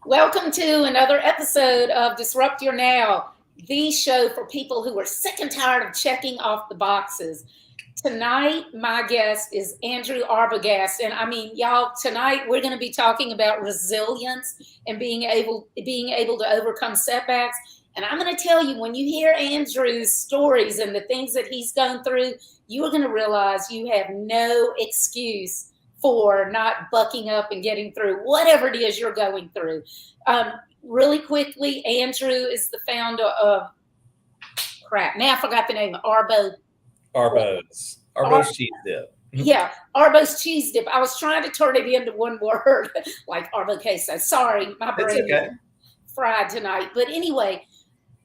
Welcome to another episode of Disrupt Your Now, the show for people who are sick and tired of checking off the boxes. Tonight, my guest is Andrew Arbogast. And I mean, y'all, tonight we're going to be talking about resilience and being able to overcome setbacks. And I'm going to tell you, when you hear Andrew's stories and the things that he's gone through, you are going to realize you have no excuse for not bucking up and getting through whatever it is you're going through. Um, Really quickly, Andrew is the founder of crap. Now I forgot the name. Arbo. Arbo's cheese dip. Yeah, Arbo's cheese dip. I was trying to turn it into one word, like Arbo queso. Sorry, my It's brain is okay. fried tonight. But anyway,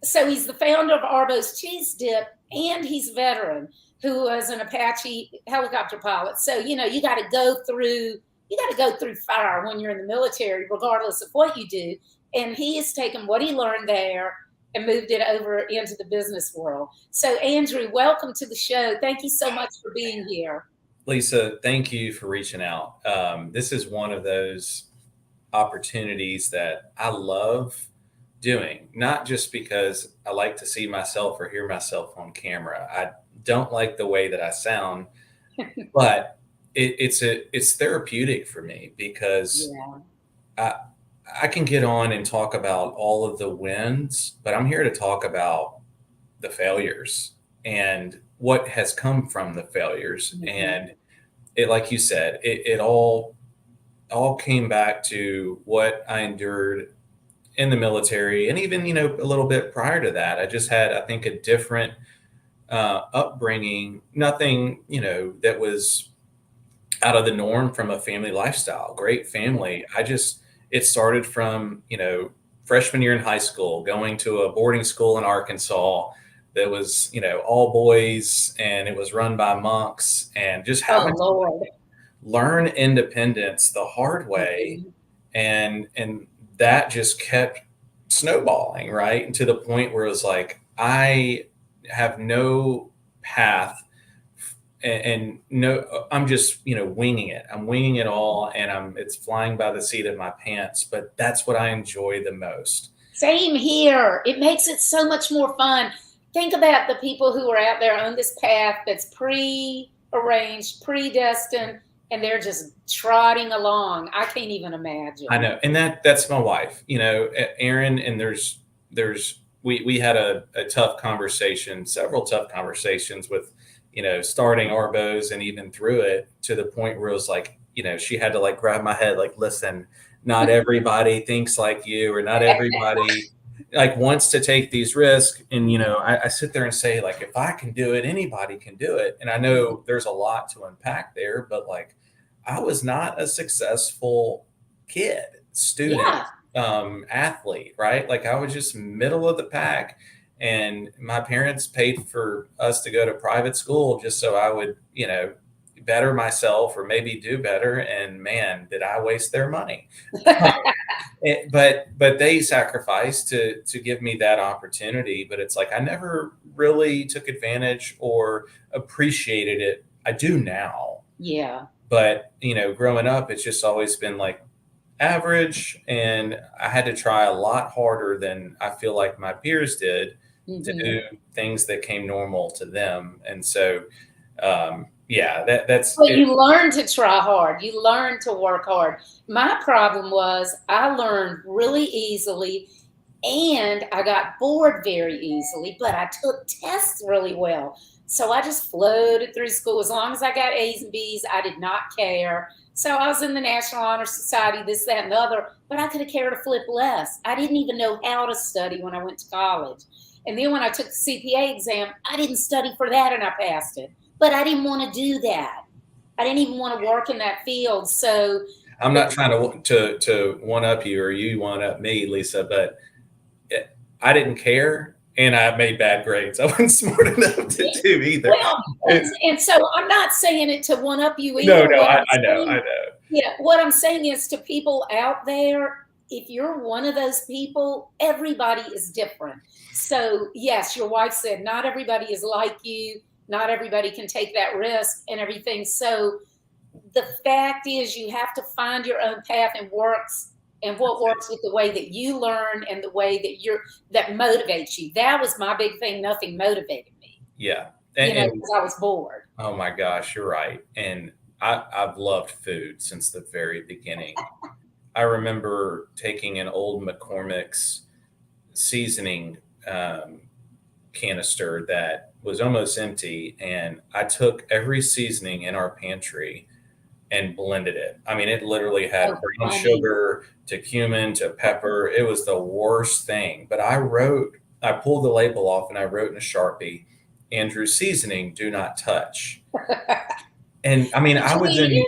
so he's the founder of Arbo's cheese dip, and he's a veteran who was an Apache helicopter pilot. So you got to go through fire when you're in the military, regardless of what you do. And he has taken what he learned there and moved it over into the business world. So Andrew, welcome to the show. Thank you so much for being here. Lisa, thank you for reaching out. This is one of those opportunities that I love doing, not just because I like to see myself or hear myself on camera. I don't like the way that I sound, but it's therapeutic for me because Yeah. I I can get on and talk about all of the wins, but I'm here to talk about the failures and what has come from the failures. Mhm. And it, like you said, it all came back to what I endured in the military, and even a little bit prior to that. I just had, I think, a different upbringing. Nothing that was out of the norm from a family lifestyle. Great family. It started from, freshman year in high school, going to a boarding school in Arkansas that was, all boys, and it was run by monks, and just Oh having to Lord. learn independence the hard way. Mhm. And that just kept snowballing, right? And to the point where it was like, I have no path, and no, I'm just winging it. I'm winging it all, and it's flying by the seat of my pants. But that's what I enjoy the most. Same here. It makes it so much more fun. Think about the people who are out there on this path that's pre-arranged, predestined, and they're just trotting along. I can't even I imagine. know, and that's my wife, Erin. And we had a tough conversation, several tough conversations with, starting Arbos, and even through it, to the point where it was like, she had to like grab my head, like, listen, not everybody thinks like you, or not everybody like wants to take these risks. And I sit there and say, like, if I can do it, anybody can do it. And I know there's a lot to unpack there, but like, I was not a successful kid, student, Yeah. athlete, right? Like, I was just middle of the pack. And my parents paid for us to go to private school just so I would, better myself, or maybe do better. And man, did I waste their money. But they sacrificed to give me that opportunity. But it's like, I never really took advantage or appreciated it. I do now, Yeah. but growing up, it's just always been like average, and I had to try a lot harder than I feel like my peers did to Hmm. do things that came normal to them. And so, yeah, that's But it. you learn to try hard. You learn to work hard. My problem was I learned really easily and I got bored very easily, but I took tests really well. So I just floated through school. As long as I got A's and B's, I did not care. So I was in the National Honor Society, this, that, and the other, but I could have cared a flip less. I didn't even know how to study when I went to college. And then when I took the CPA exam, I didn't study for that and I passed it. But I didn't want to do that. I didn't even want to work in that field. So, I'm not trying to one up you, or you one up me, Lisa, but I didn't care, and I made bad grades. I wasn't smart enough to yeah, do either. well, and, It, and so I'm not saying it to one up you no, either. no, What I'm I know, I saying, know. yeah, what I'm saying is to people out there, if you're one of those people, everybody is different. So, yes, your wife said not everybody is like you, not everybody can take that risk and everything. So, the fact is, you have to find your own path and works. and what works with the way that you learn and the way that motivates you. That was my big thing. Nothing motivated me, Yeah. because I was bored. Oh my gosh, you're right. And I've loved food since the very beginning. I remember taking an old McCormick's seasoning canister that was almost empty, and I took every seasoning in our pantry and blended it. I mean, it literally had Oh, brown funny. sugar to cumin to pepper. It was the worst thing. But I pulled the label off and I wrote in a Sharpie, Andrew seasoning, do not touch. And I mean, I was in,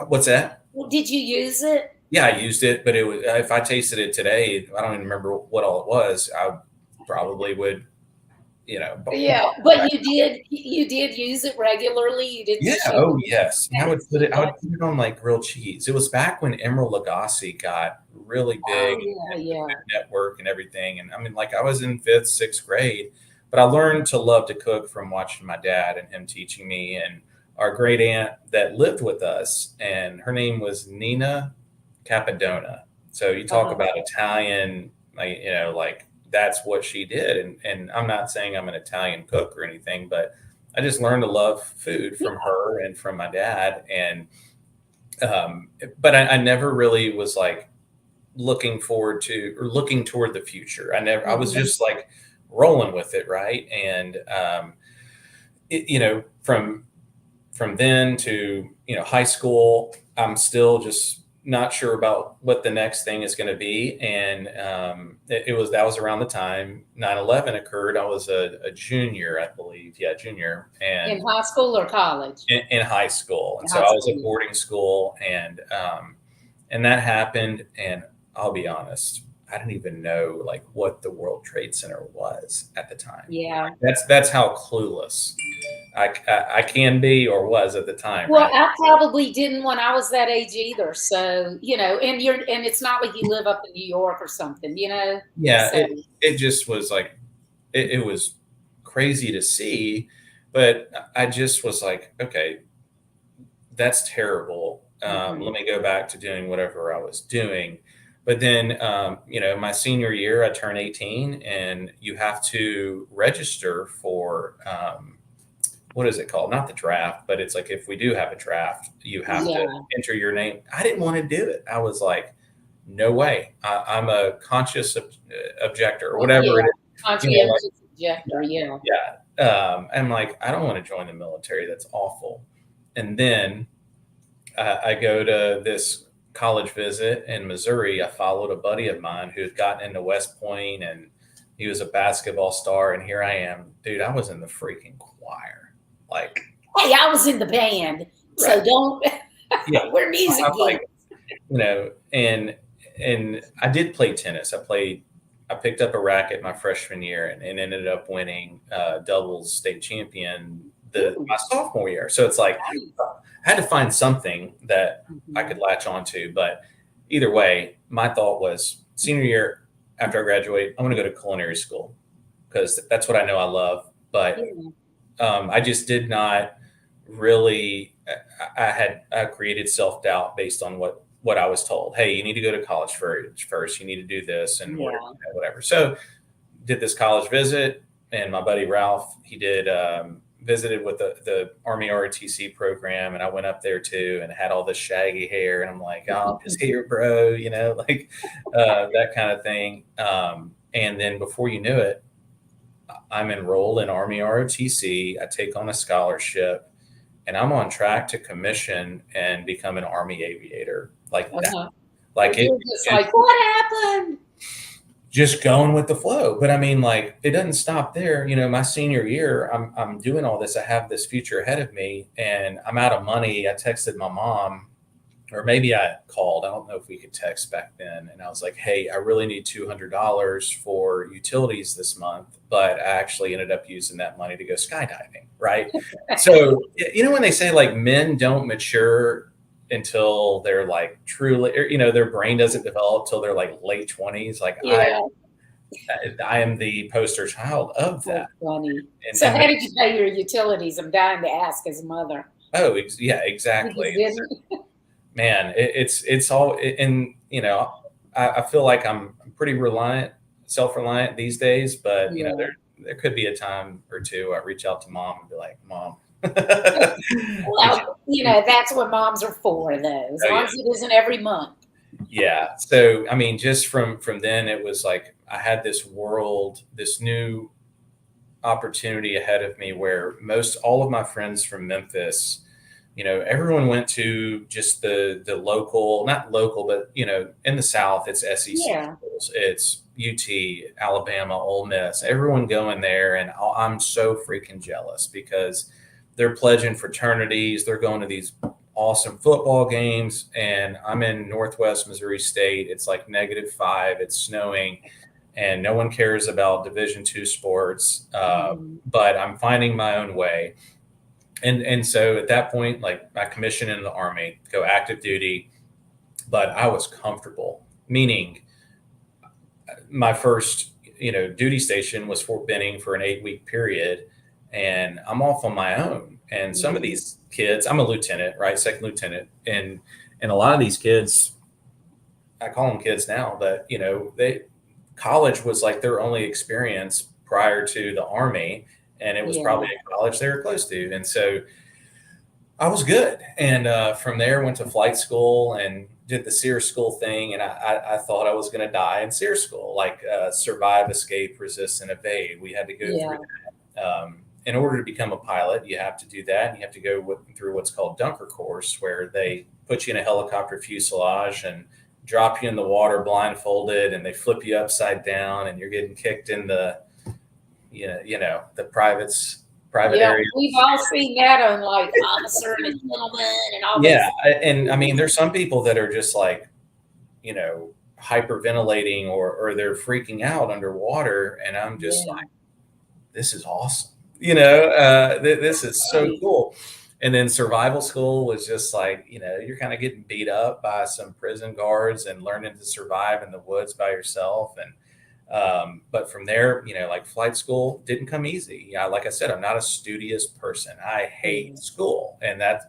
what's that? Well, did you use it? Yeah, I used it, but it was, if I tasted it today, I don't even remember what all it was. I probably would, Yeah, but you did use it regularly. You did. Yeah. Oh, yes. And I would put it on like grilled cheese. It was back when Emeril Lagasse got really big, Oh, and yeah. the Food Network and everything. And I mean, like I was in 5th, 6th grade, but I learned to love to cook from watching my dad and him teaching me, and our great aunt that lived with us, and her name was Nina Capadona. So you talk about Italian, like that's what she did. And I'm not saying I'm an Italian cook or anything, but I just learned to love food from her and from my dad. And, but I never really was like looking forward to or looking toward the future. I was just like rolling with it. Right. And, from then to, high school, I'm still just not sure about what the next thing is going to be. And that was around the time 9/11 occurred. I was a junior, I believe. Yeah, junior. And in high school or college? In high school. And so I was at boarding school, and that happened. And I'll be honest, I didn't even know like what the World Trade Center was at the time. Yeah. That's how clueless I can be or was at the time. Well, right? I probably didn't when I was that age either. So, and it's not like you live up in New York or something, Yeah. So, It just was like, it was crazy to see, but I just was like, okay, that's terrible. Let me go back to doing whatever I was doing. But then, my senior year, I turned 18, and you have to register for, what is it called? Not the draft, but it's like if we do have a draft, you have to enter your name. I didn't want to do it. I was like, no way. I'm a conscious objector or whatever it is. Conscientious objector, yeah. Yeah. I'm like, I don't want to join the military. That's awful. And then I go to this college visit in Missouri. I followed a buddy of mine who had gotten into West Point, and he was a basketball star. And here I am, dude, I was in the freaking choir. Like, hey, I was in the band, so don't. Yeah, we're music geeks. And I did play tennis. I picked up a racket my freshman year and ended up winning doubles state champion my sophomore year. So it's like I had to find something that I could latch onto. But either way, my thought was senior year after I graduate, I'm going to go to culinary school because that's what I know I love. But I just did not really. I created self-doubt based on what I was told. Hey, you need to go to college first. You need to do this and whatever. So did this college visit, and my buddy Ralph, he did visited with the Army ROTC program, and I went up there too and had all this shaggy hair, and I'm like, oh, I'm just here, bro, like that kind of thing. And then before you knew it, I'm enrolled in Army ROTC. I take on a scholarship, and I'm on track to commission and become an Army aviator. Like that. Like what happened? Just going with the flow. But I mean, like, it doesn't stop there. My senior year, I'm doing all this. I have this future ahead of me, and I'm out of money. I texted my mom, or maybe I called. I don't know if we could text back then. And I was like, hey, I really need $200 for utilities this month. But I actually ended up using that money to go skydiving. Right. So, when they say like men don't mature until they're like truly, their brain doesn't develop till they're like late 20s. Like I am the poster child of that. Funny. So how did you pay your utilities? I'm dying to ask as a mother. Oh, yeah, exactly. Man, it's all, and I feel like I'm pretty self-reliant these days, but Yeah. there could be a time or two I reach out to mom and be like, Mom. Well, that's what moms are for, though, as Oh, long yeah. as it isn't every month. Yeah. So, I mean, just from then, it was like I had this new opportunity ahead of me where most all of my friends from Memphis, everyone went to just the local, not local, but in the South, it's SEC Yeah. schools, it's UT, Alabama, Ole Miss, everyone going there, and I'm so freaking jealous because they're pledging fraternities, they're going to these awesome football games, and I'm in Northwest Missouri State. It's like -5, it's snowing, and no one cares about Division II sports. But I'm finding my own way. And so at that point, like I commissioned in the Army, go active duty, but I was comfortable, meaning my first, duty station was Fort Benning for an 8-week period, and I'm off on my own. And some of these kids, I'm a lieutenant, right? Second lieutenant. And a lot of these kids, I call them kids now, but college was like their only experience prior to the Army. And it was probably a college they were close to. And so I was good. And from there, went to flight school and did the SEER school thing. And I thought I was going to die in SEER school, like survive, escape, resist, and evade. We had to go through that. In order to become a pilot, you have to do that. And you have to go through what's called Dunker course, where they put you in a helicopter fuselage and drop you in the water blindfolded, and they flip you upside down, and you're getting kicked in the, the private area. We've all seen that on like Officer and a Gentleman and all Yeah. And I mean, there's some people that are just like, hyperventilating or they're freaking out underwater. And I'm just like, this is awesome. This is so cool. And then survival school was just like, you're kind of getting beat up by some prison guards and learning to survive in the woods by yourself. And, but from there, like flight school didn't come easy. Like I said, I'm not a studious person. I hate school. And that's,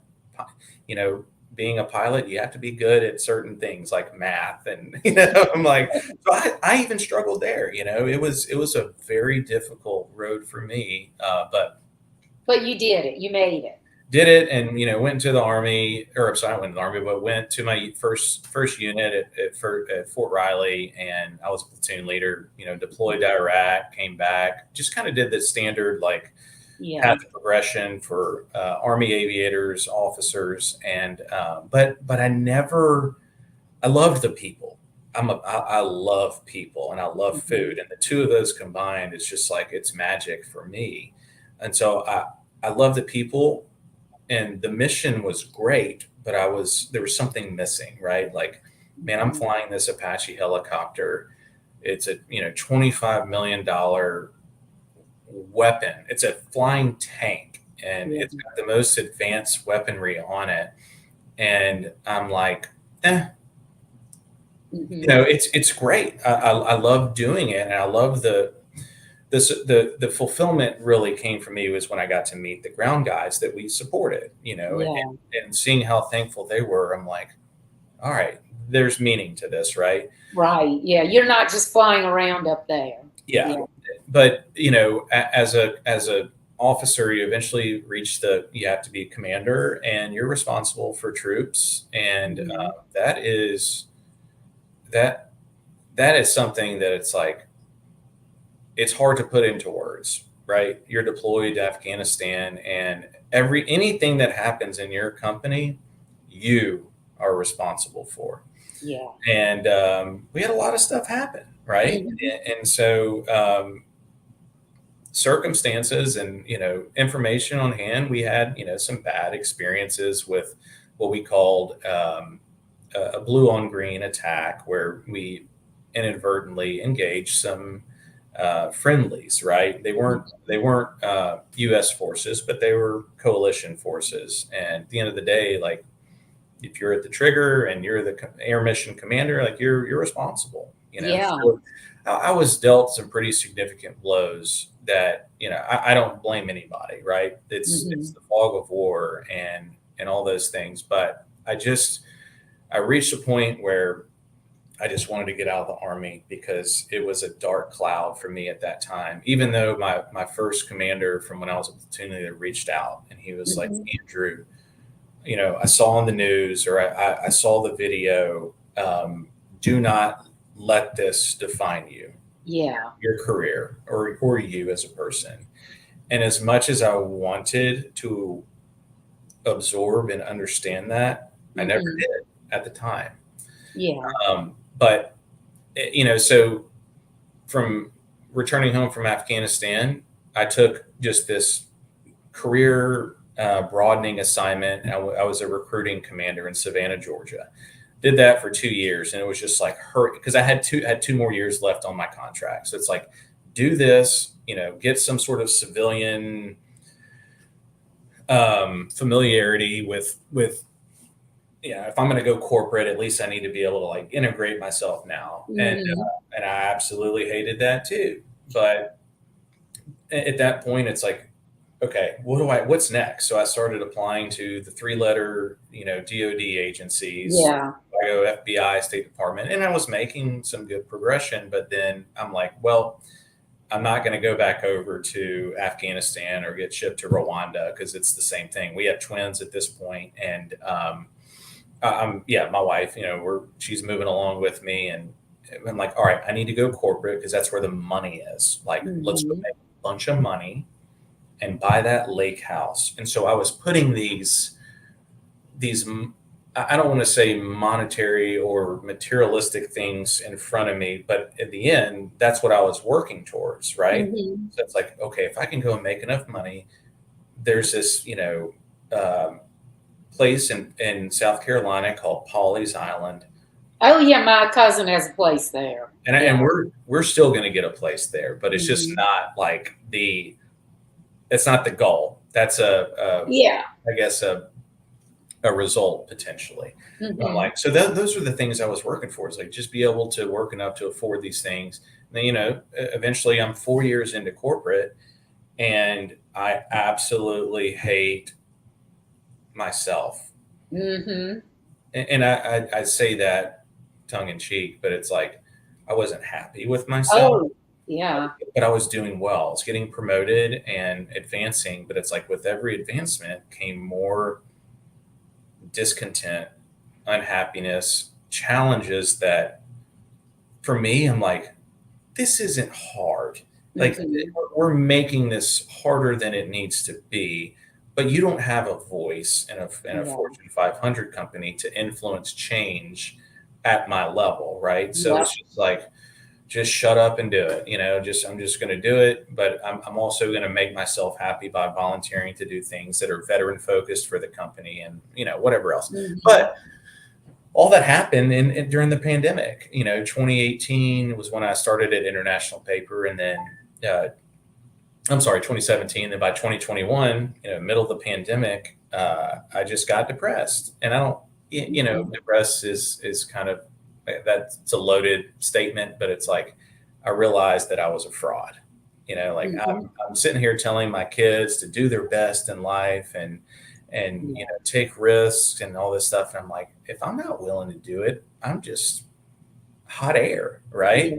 being a pilot, you have to be good at certain things like math. And, I'm like, so I even struggled there. It was a very difficult road for me. But you did it. You made it. Did it, and went to the Army, or sorry, I went to the Army, but went to my first unit at Fort Riley, and I was a platoon leader. Deployed to Iraq, came back, just kind of did the standard path of progression for Army aviators, officers, and but I loved the people. I love people, and I love food, and the two of those combined, it's just like it's magic for me. And so I love the people. And the mission was great, but there was something missing, right? Like, man, I'm flying this Apache helicopter. It's a, $25 million weapon. It's a flying tank, and it's got the most advanced weaponry on it. And I'm like, it's great. I love doing it. And I love the fulfillment really came for me was when I got to meet the ground guys that we supported, and seeing how thankful they were. I'm like, all right, there's meaning to this, right? Right. Yeah. You're not just flying around up there. Yeah. But, as a officer, you eventually reach you have to be commander, and you're responsible for troops. And that is something that it's like, it's hard to put into words, right? You're deployed to Afghanistan, and anything that happens in your company, you are responsible for. Yeah. And we had a lot of stuff happen, right? And so circumstances and, information on hand, we had, some bad experiences with what we called a blue on green attack, where we inadvertently engaged some friendlies, right? They weren't U.S. forces, but they were coalition forces. And at the end of the day, like, if you're at the trigger and you're the air mission commander, like you're responsible. So I was dealt some pretty significant blows that I don't blame anybody, right? It's the fog of war and all those things. But I reached a point where I just wanted to get out of the Army because it was a dark cloud for me at that time. Even though my first commander from when I was a platoon leader reached out and he was like, Andrew, I saw on the news or I saw the video. Do not let this define you, your career or you as a person. And as much as I wanted to absorb and understand that, I never did at the time. But so from returning home from Afghanistan, I took just this career broadening assignment. I was a recruiting commander in Savannah, Georgia. Did that for 2 years, and it was just like hurt because I had two more years left on my contract. So it's like, do this, get some sort of civilian familiarity with if I'm going to go corporate, at least I need to be able to like integrate myself now. And I absolutely hated that too. But at that point, it's like, okay, what's next? So I started applying to the 3-letter, DOD agencies, FBI, State Department, and I was making some good progression. But then I'm like, well, I'm not going to go back over to Afghanistan or get shipped to Rwanda because it's the same thing. We have twins at this point, and my wife, she's moving along with me, and I'm like, all right, I need to go corporate because that's where the money is. Like, let's go make a bunch of money and buy that lake house. And so I was putting these, I don't want to say monetary or materialistic things in front of me, but at the end, that's what I was working towards, right? So it's like, okay, if I can go and make enough money, there's this, place in South Carolina called Pawleys Island. Oh yeah, my cousin has a place there, and we're still going to get a place there, but it's just not like it's not the goal. That's I guess a result potentially. I'm like, so those are the things I was working for. Is like just be able to work enough to afford these things. And then eventually I'm 4 years into corporate, and I absolutely hate myself. And I say that tongue in cheek, but it's like I wasn't happy with myself. But I was doing well. I was getting promoted and advancing, but it's like with every advancement came more discontent, unhappiness, challenges that for me, I'm like, this isn't hard. Like we're making this harder than it needs to be. But you don't have a voice in a Fortune 500 company to influence change at my level, right? So it's just like, just shut up and do it. I'm just going to do it. But I'm also going to make myself happy by volunteering to do things that are veteran focused for the company and, whatever else. But all that happened during the pandemic. 2018 was when I started at International Paper, and then 2017. Then by 2021, middle of the pandemic, I just got depressed. And I don't, depressed is kind of, that's a loaded statement, but it's like, I realized that I was a fraud. I'm sitting here telling my kids to do their best in life and take risks and all this stuff. And I'm like, if I'm not willing to do it, I'm just hot air. Right.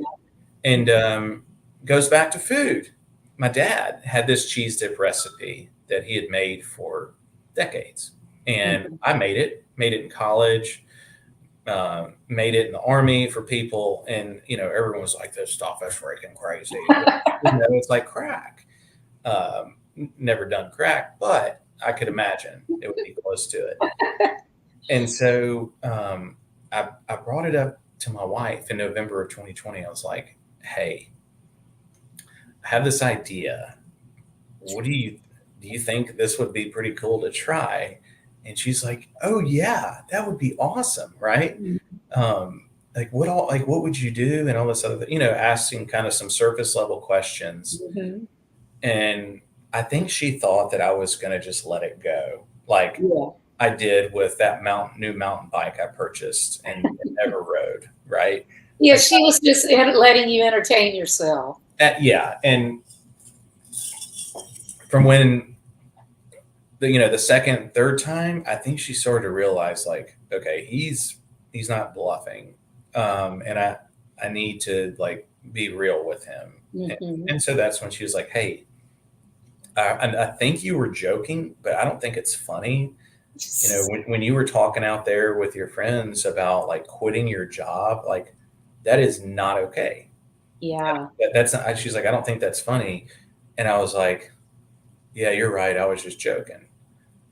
And goes back to food. My dad had this cheese dip recipe that he had made for decades, and I made it in college, made it in the Army for people. And, everyone was like, this stuff is freaking crazy. It's like crack. Never done crack, but I could imagine it would be close to it. And so I brought it up to my wife in November of 2020. I was like, hey, I have this idea. What do you think this would be pretty cool to try? And she's like, oh yeah, that would be awesome. Right. What would you do? And all this other, asking kind of some surface level questions. And I think she thought that I was going to just let it go. I did with that new mountain bike I purchased and never rode. Right. Yeah. She was just letting you entertain yourself. And from when the second, third time, I think she started to realize like, okay, he's not bluffing. And I need to like be real with him. Mm-hmm. And so that's when she was like, hey, I think you were joking, but I don't think it's funny. You know, when you were talking out there with your friends about like quitting your job, like that is not okay. Yeah. That's not, she's like, I don't think that's funny. And I was like, yeah, you're right. I was just joking.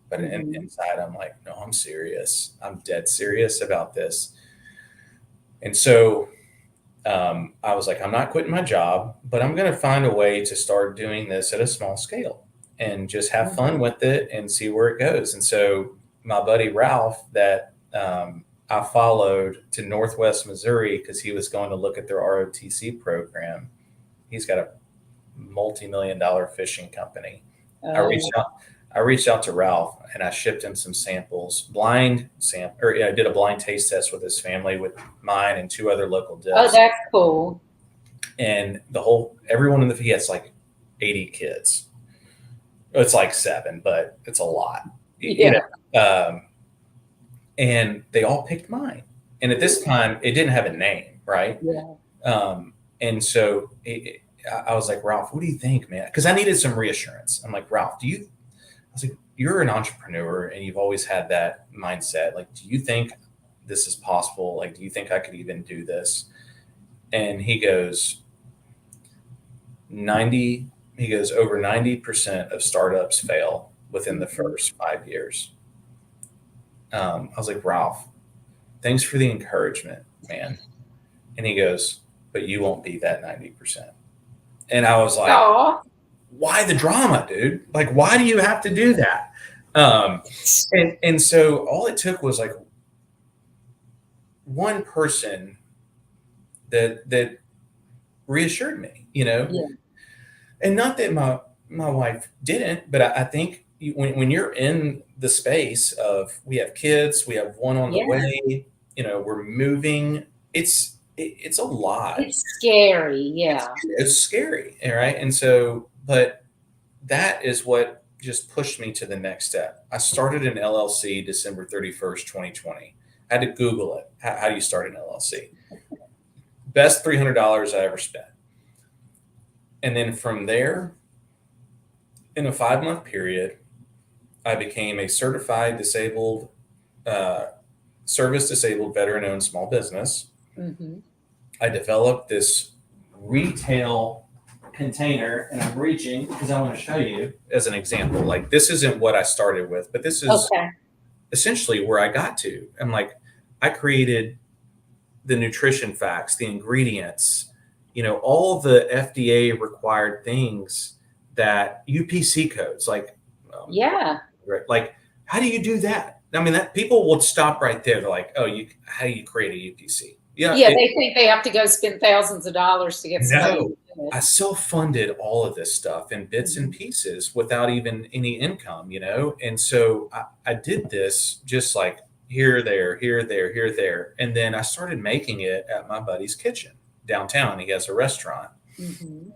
But Mm-hmm. inside, I'm like, no, I'm serious. I'm dead serious about this. And so I was like, I'm not quitting my job, but I'm going to find a way to start doing this at a small scale and just have fun with it and see where it goes. And so my buddy Ralph, that I followed to Northwest Missouri because he was going to look at their ROTC program. He's got a multi-million dollar fishing company. I reached Oh. out. I reached out to Ralph and I shipped him some samples, or yeah, I did a blind taste test with his family with mine and two other local Oh, dips. that's cool. And everyone in he has like 80 kids. It's like 7, but it's a lot, you Yeah. know. And they all picked mine. And at this time, it didn't have a name, right? Yeah. And so I was like, Ralph, what do you think, man? Because I needed some reassurance. I'm like, Ralph, I was like, you're an entrepreneur and you've always had that mindset. Like, do you think this is possible? Like, do you think I could even do this? And he goes, over 90% of startups fail within the first 5 years. I was like, Ralph, thanks for the encouragement, man. And he goes, but you won't be that 90%. And I was like, Oh. why the drama, dude? Like, why do you have to do that? And so all it took was like one person that reassured me, you know, Yeah. and not that my wife didn't, but I think when you're in the space of we have kids, we have one on the Yeah. way, you know, we're moving. It's a lot. It's scary. It's Yeah. it's scary, all right. And so, but that is what just pushed me to the next step. I started an LLC December 31st, 2020. I had to Google it. How do you start an LLC? Best $300 I ever spent. And then from there, in a 5-month period, I became a certified disabled, uh, service disabled veteran owned small business. Mm-hmm. I developed this retail container, and I'm reaching because I want to show you as an example. Like, this isn't what I started with, but this is Okay. essentially where I got to. I'm like, I created the nutrition facts, the ingredients, you know, all the FDA required things that UPC codes, like, Yeah. like, how do you do that? I mean, that people would stop right there. They're like, oh, how do you create a UPC? Yeah, Yeah. They think they have to go spend thousands of dollars to get somebody to no, do I it. self-funded all of this stuff in bits and Mhm. pieces without even any income, you know? And so I did this just like here, there, here, there, here, there. And then I started making it at my buddy's kitchen downtown. He has a restaurant. Mhm.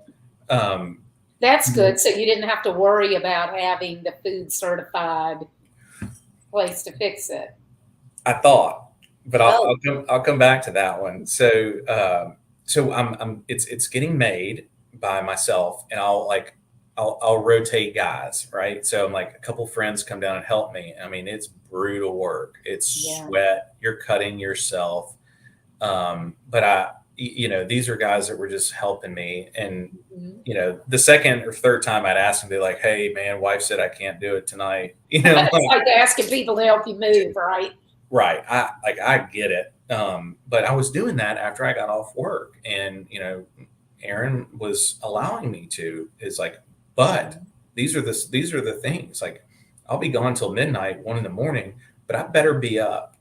Um, That's good. So you didn't have to worry about having the food certified place to fix it. I thought, but Oh. I'll come back to that one. So it's getting made by myself, and I'll rotate guys, right? So I'm like, a couple friends come down and help me. I mean, it's brutal work. It's Yeah. sweat. You're cutting yourself. But you know, these are guys that were just helping me. And, Mhm. you know, the second or third time I'd ask them, they're like, hey, man, wife said I can't do it tonight. You know, I'm It's like, like asking people to help you move, right? right. I get it. But I was doing that after I got off work, and, you know, Aaron was allowing me to. Is like, but Mhm. these are the things. Like, I'll be gone till midnight, 1 in the morning, but I better be up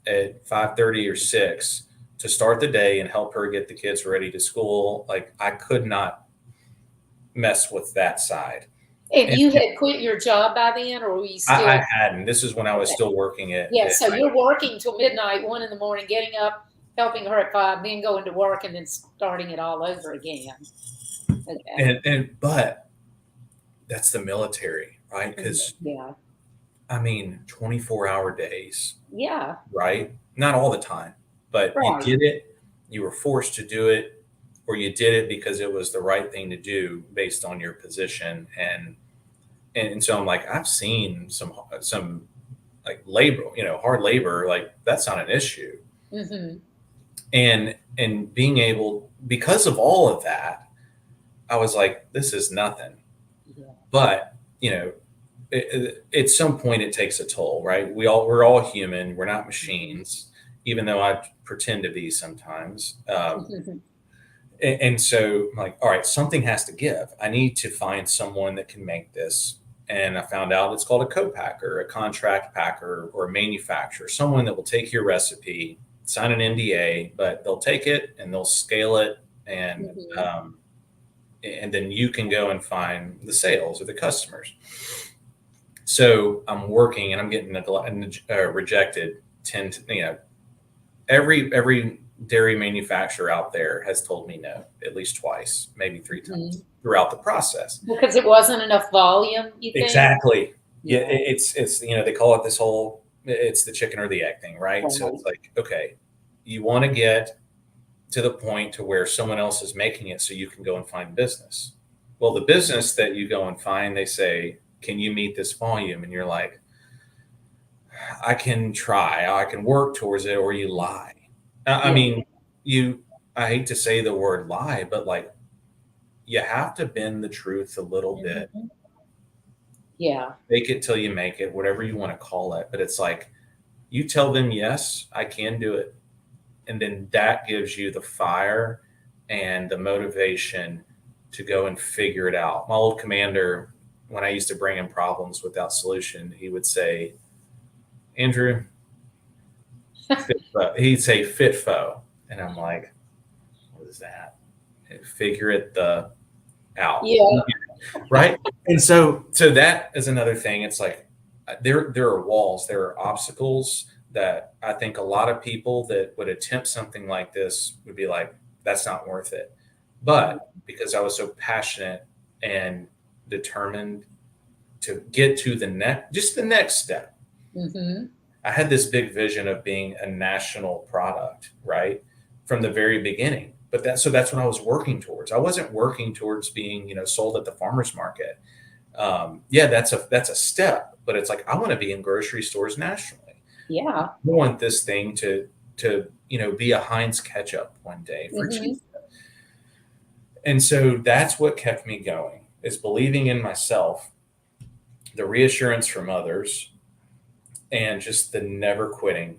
at 5:30 or 6 to start the day and help her get the kids ready to school. Like, I could not mess with that side. And And you had quit your job by then, or were you I still? hadn't. This is when I was Okay. still working Yeah. at So my, you're working till midnight, 1 in the morning, getting up, helping her at 5, then going to work, and then starting it all over again. Okay. but that's the military, right? Mhm. Because Yeah. I mean, 24-hour days, Yeah. right? Not all the time, but you Right. did it, you were forced to do it, or you did it because it was the right thing to do based on your position. And so I'm like, I've seen some like labor, hard labor, like that's not an issue. Mm-hmm. And being able, because of all of that, I was like, this is nothing. Yeah. But at some point it takes a toll, right? We're all human. We're not machines, even though I pretend to be sometimes. And so I'm like, all right, something has to give. I need to find someone that can make this. And I found out it's called a co-packer, a contract packer, or a manufacturer, someone that will take your recipe, sign an NDA, but they'll take it and they'll scale it, and and then you can go and find the sales or the customers. So I'm working and I'm getting rejected. Every dairy manufacturer out there has told me no at least twice, maybe three times throughout the process. Because it wasn't enough volume, you think? Exactly. Yeah, it's they call it this whole, it's the chicken or the egg thing, right? So it's like, okay, you want to get to the point to where someone else is making it so you can go and find business. Well, the business that you go and find, they say, can you meet this volume? And you're like, I can try, I can work towards it, or you lie. I mean, I hate to say the word lie, but like, you have to bend the truth a little bit. Yeah. Fake it till you make it, whatever you want to call it. But it's like, you tell them, yes, I can do it. And then that gives you the fire and the motivation to go and figure it out. My old commander, when I used to bring him problems without solution, he would say, Andrew, he'd say fit foe. And I'm like, what is that? Figure it out. Yeah. Right. And so that is another thing. It's like, there are walls, there are obstacles that I think a lot of people that would attempt something like this would be like, that's not worth it. But because I was so passionate and determined to get to the next step, I had this big vision of being a national product, right? From the very beginning. But that's what I was working towards. I wasn't working towards being, sold at the farmer's market. That's a step, but it's like, I want to be in grocery stores nationally. Yeah. I want this thing to be a Heinz ketchup one day for cheese. And so that's what kept me going, is believing in myself, the reassurance from others, and just the never quitting,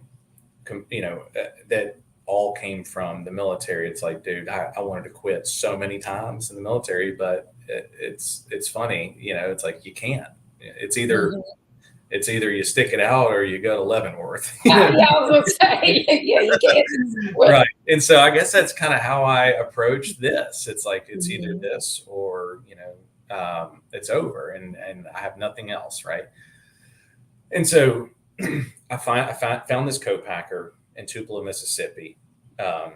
that all came from the military. It's like, dude, I wanted to quit so many times in the military, but it's funny, it's like, you can't. It's either you stick it out or you go to Leavenworth. Yeah, I was gonna say, you can't. Right. And so I guess that's kind of how I approach this. It's like, it's either this or, it's over, and I have nothing else. Right. And so I found this co-packer in Tupelo, Mississippi.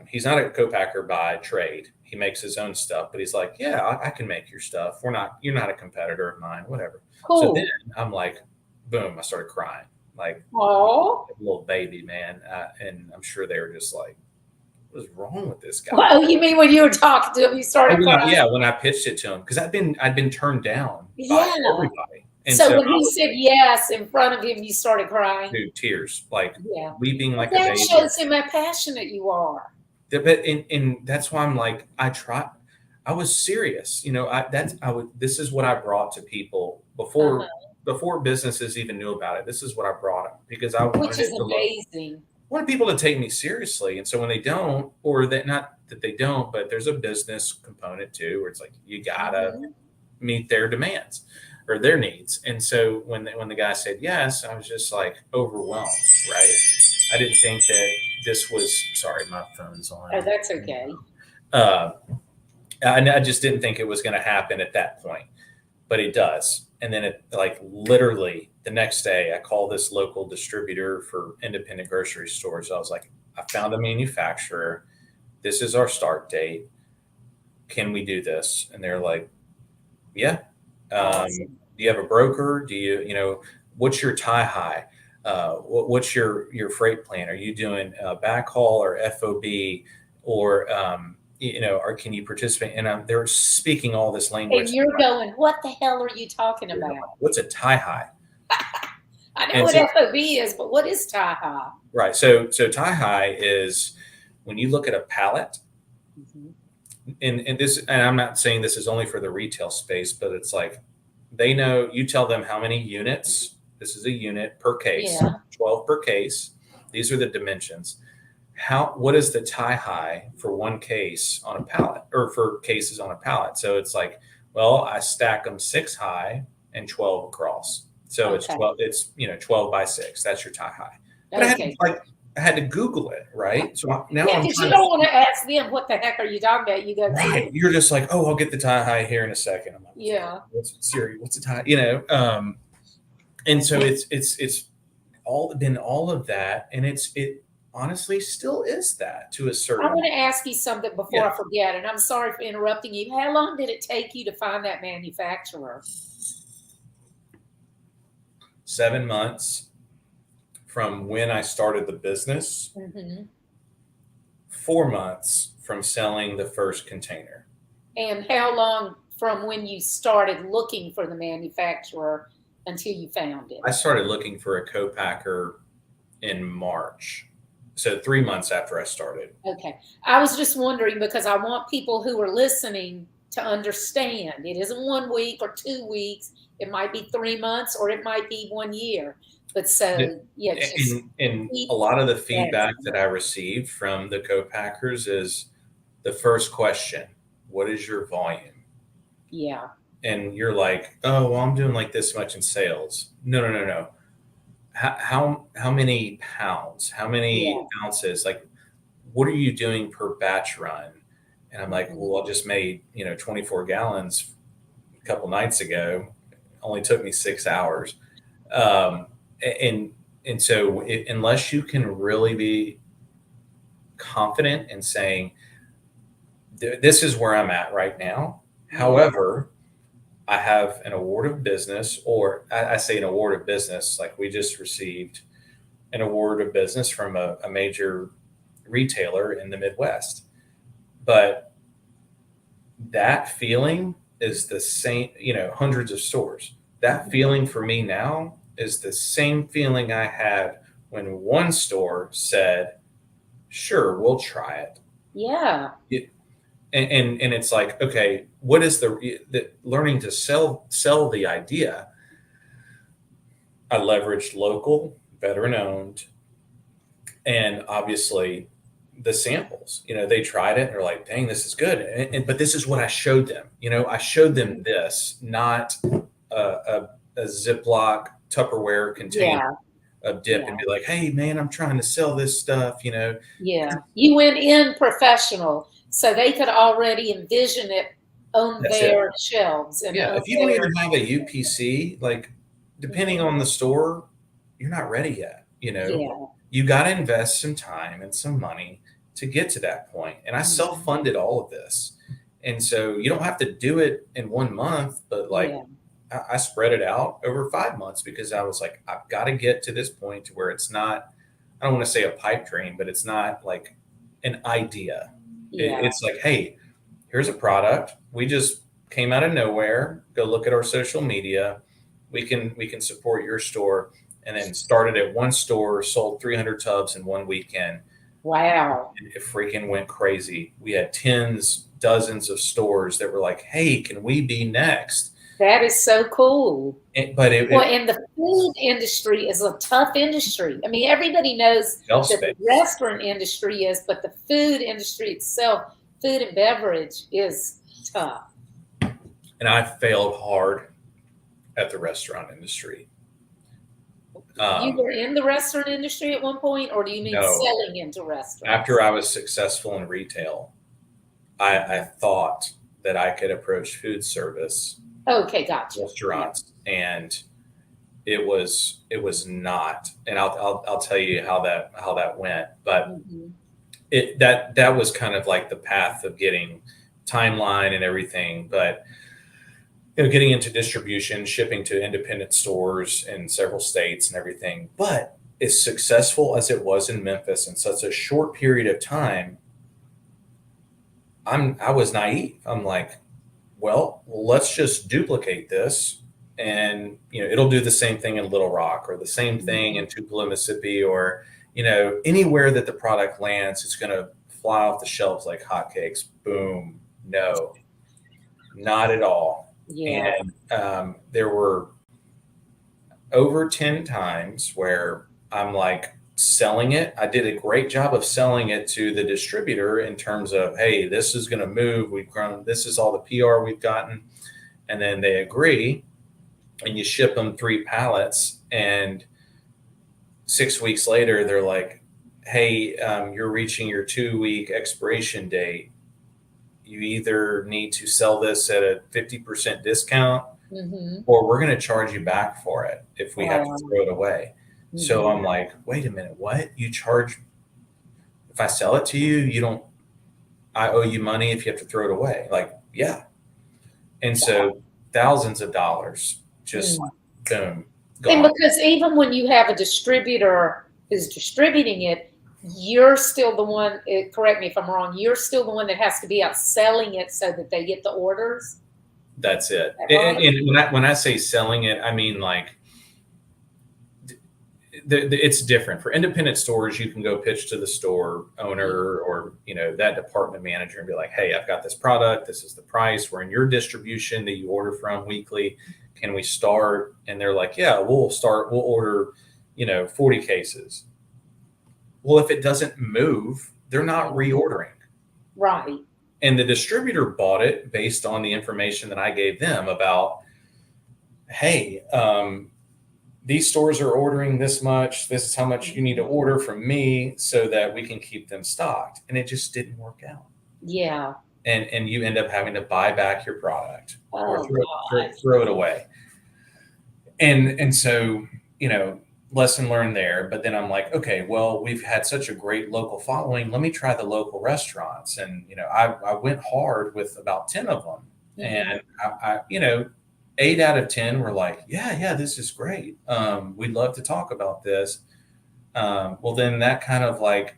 He's not a co-packer by trade. He makes his own stuff, but he's like, yeah, I can make your stuff. You're not a competitor of mine, whatever. Cool. So then I'm like, boom, I started crying, like, oh, a little baby, man. And I'm sure they were just like, what is wrong with this guy? Well, you mean when you were talking to him, you started crying? When I pitched it to him, because I'd been turned down by everybody. And so when he said yes in front of him, you started crying? Dude, tears, like weeping like a that baby. shows him how passionate you are. But and that's why I'm like, I was serious. This is what I brought to people before businesses even knew about it. This is what I brought them, because I wanted Which is amazing. Wanted people to take me seriously. And so when they don't, or that, not that they don't, but there's a business component too, where it's like, you gotta meet their demands or their needs. And so when the guy said yes, I was just like overwhelmed, right? I didn't think that this was, sorry, my phone's on. Oh, that's okay. I just didn't think it was going to happen at that point, but it does. And then it, like, literally the next day, I called this local distributor for independent grocery stores. I was like, I found a manufacturer. This is our start date. Can we do this? And they're like, yeah. Awesome. Do you have a broker? Do you, what's your tie high? what's your freight plan? Are you doing backhaul or FOB, or or can you participate? And they're speaking all this language. And you're going, what the hell are you talking about? What's a tie high? I know what FOB is, but what is tie high? Right. So tie high is when you look at a pallet, and this, and I'm not saying this is only for the retail space, but it's like they know, you tell them how many units. This is a unit per case, 12 per case. These are the dimensions. What is the tie high for one case on a pallet, or for cases on a pallet? So it's like, well, I stack them 6 high and 12 across. So it's 12, it's 12 by 6. That's your tie high. But I had to Google it, right? So now because you don't want to ask them, what the heck are you talking about? You go, right. You're just like, oh, I'll get the tie high here in a second. I'm like, what's a tie? And so it's all been all of that, and it honestly still is that to a certain. I want to ask you something before I forget, and I'm sorry for interrupting you. How long did it take you to find that manufacturer? 7 months from when I started the business. 4 months from selling the first container. And how long from when you started looking for the manufacturer until you found it? I started looking for a co-packer in March. So 3 months after I started. Okay. I was just wondering, because I want people who are listening to understand it isn't 1 week or 2 weeks. It might be 3 months, or it might be 1 year. But so, yeah. And a lot of the feedback that I received from the co-packers is the first question: what is your volume? Yeah. And you're like, oh, well, I'm doing like this much in sales. No. How many pounds? How many ounces? Like, what are you doing per batch run? And I'm like, well, I just made 24 gallons a couple nights ago. Only took me 6 hours. And so unless you can really be confident in saying, this is where I'm at right now. However, I have an award of business, or I say an award of business, like we just received an award of business from a major retailer in the Midwest. But that feeling is the same, hundreds of stores. That feeling for me now is the same feeling I had when one store said, sure, we'll try it. Yeah. And it's like, okay, what is the learning to sell the idea? I leveraged local, veteran owned, and obviously the samples. They tried it and they're like, dang, this is good. But this is what I showed them. I showed them this, not a Ziploc Tupperware container of dip and be like, hey man, I'm trying to sell this stuff, Yeah. You went in professional, so they could already envision it on their shelves. And if you don't even have a UPC, like depending on the store, you're not ready yet. You got to invest some time and some money to get to that point. And I self-funded all of this. And so you don't have to do it in 1 month, but I spread it out over 5 months, because I was like, I've got to get to this point to where it's not, I don't want to say a pipe dream, but it's not like an idea. It's like, hey, here's a product. We just came out of nowhere. Go look at our social media. We can support your store. And then started at one store, sold 300 tubs in 1 weekend. Wow. It freaking went crazy. We had dozens of stores that were like, hey, can we be next? That is so cool. And the food industry is a tough industry. I mean, everybody knows that the restaurant industry is, but the food industry itself, food and beverage, is tough. And I failed hard at the restaurant industry. You were in the restaurant industry at one point, or do you mean selling into restaurants? After I was successful in retail, I thought that I could approach food service. Okay, gotcha. Restaurants, and it was not. And I'll tell you how that went. But that was kind of like the path of getting timeline and everything. But getting into distribution, shipping to independent stores in several states and everything. But as successful as it was in Memphis in such a short period of time, I was naive. I'm like, well, let's just duplicate this, and it'll do the same thing in Little Rock, or the same thing in Tupelo, Mississippi, or anywhere that the product lands, it's going to fly off the shelves like hotcakes. Boom. No, not at all. Yeah. And there were over 10 times where I'm like selling it. I did a great job of selling it to the distributor in terms of, hey, this is going to move. We've grown. This is all the PR we've gotten. And then they agree, and you ship them 3 pallets. And 6 weeks later, they're like, hey, you're reaching your 2-week expiration date. You either need to sell this at a 50% discount, or we're going to charge you back for it if we have to throw it away. So I'm like, wait a minute, what? You charge, if I sell it to you, I owe you money if you have to throw it away. Like, yeah. And so thousands of dollars just boom, gone. And because even when you have a distributor who's distributing it, you're still the one, correct me if I'm wrong, you're still the one that has to be out selling it so that they get the orders? That's it. And when I say selling it, I mean like, it's different. For independent stores, you can go pitch to the store owner or that department manager and be like, hey, I've got this product, this is the price, we're in your distribution that you order from weekly, can we start? And they're like, yeah, we'll order 40 cases. Well, if it doesn't move, they're not reordering. Right. And the distributor bought it based on the information that I gave them about, hey, these stores are ordering this much. This is how much you need to order from me so that we can keep them stocked. And it just didn't work out. Yeah. And you end up having to buy back your product or God. throw it away. And so, lesson learned there. But then I'm like, okay, well, we've had such a great local following. Let me try the local restaurants. And, I went hard with about 10 of them. And I 8 out of 10 were like, yeah, this is great. We'd love to talk about this. Well, then that kind of like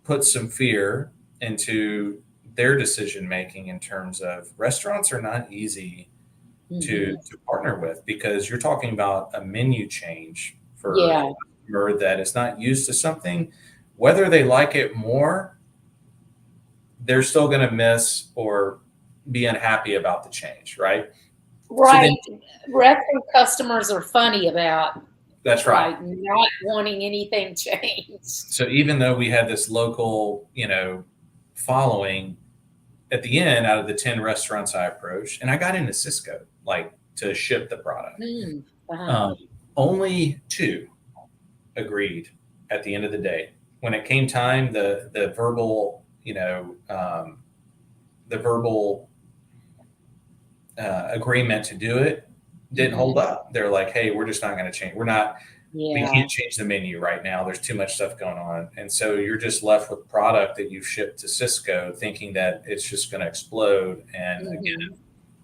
puts some fear into their decision-making in terms of restaurants are not easy to partner with, because you're talking about a menu change for a customer that is not used to something. Whether they like it more, they're still going to miss or be unhappy about the change, right? Right. So restaurant customers are funny about. That's right. Not wanting anything changed. So even though we had this local, following, at the end, out of the 10 restaurants I approached, and I got into Cisco, like to ship the product. Only 2 agreed at the end of the day. When it came time, the verbal, agreement to do it didn't hold up. They're like, hey, we're just not going to change. We can't change the menu right now. There's too much stuff going on. And so you're just left with product that you've shipped to Cisco thinking that it's just going to explode. And again,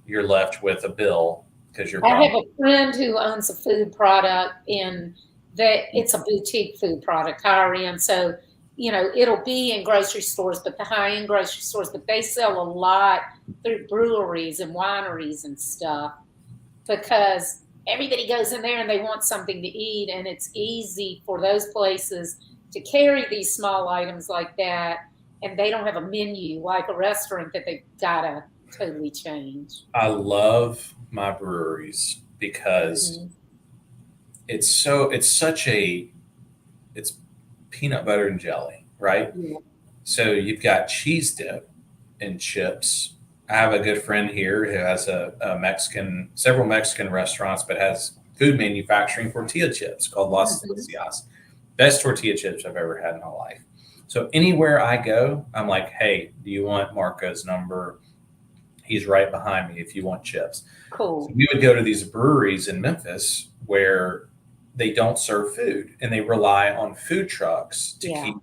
you're left with a bill because I have a friend who owns a food product, and it's a boutique food product, higher end. So, it'll be in grocery stores, but the high end grocery stores, but they sell a lot through breweries and wineries and stuff, because everybody goes in there and they want something to eat, and it's easy for those places to carry these small items like that, and they don't have a menu like a restaurant that they've got to totally change. I love my breweries because it's peanut butter and jelly, right? Yeah. So you've got cheese dip and chips. I have a good friend here who has several Mexican restaurants, but has food manufacturing tortilla chips called Las Delicias. Best tortilla chips I've ever had in my life. So anywhere I go, I'm like, hey, do you want Marco's number? He's right behind me if you want chips. Cool. So we would go to these breweries in Memphis where they don't serve food, and they rely on food trucks to keep,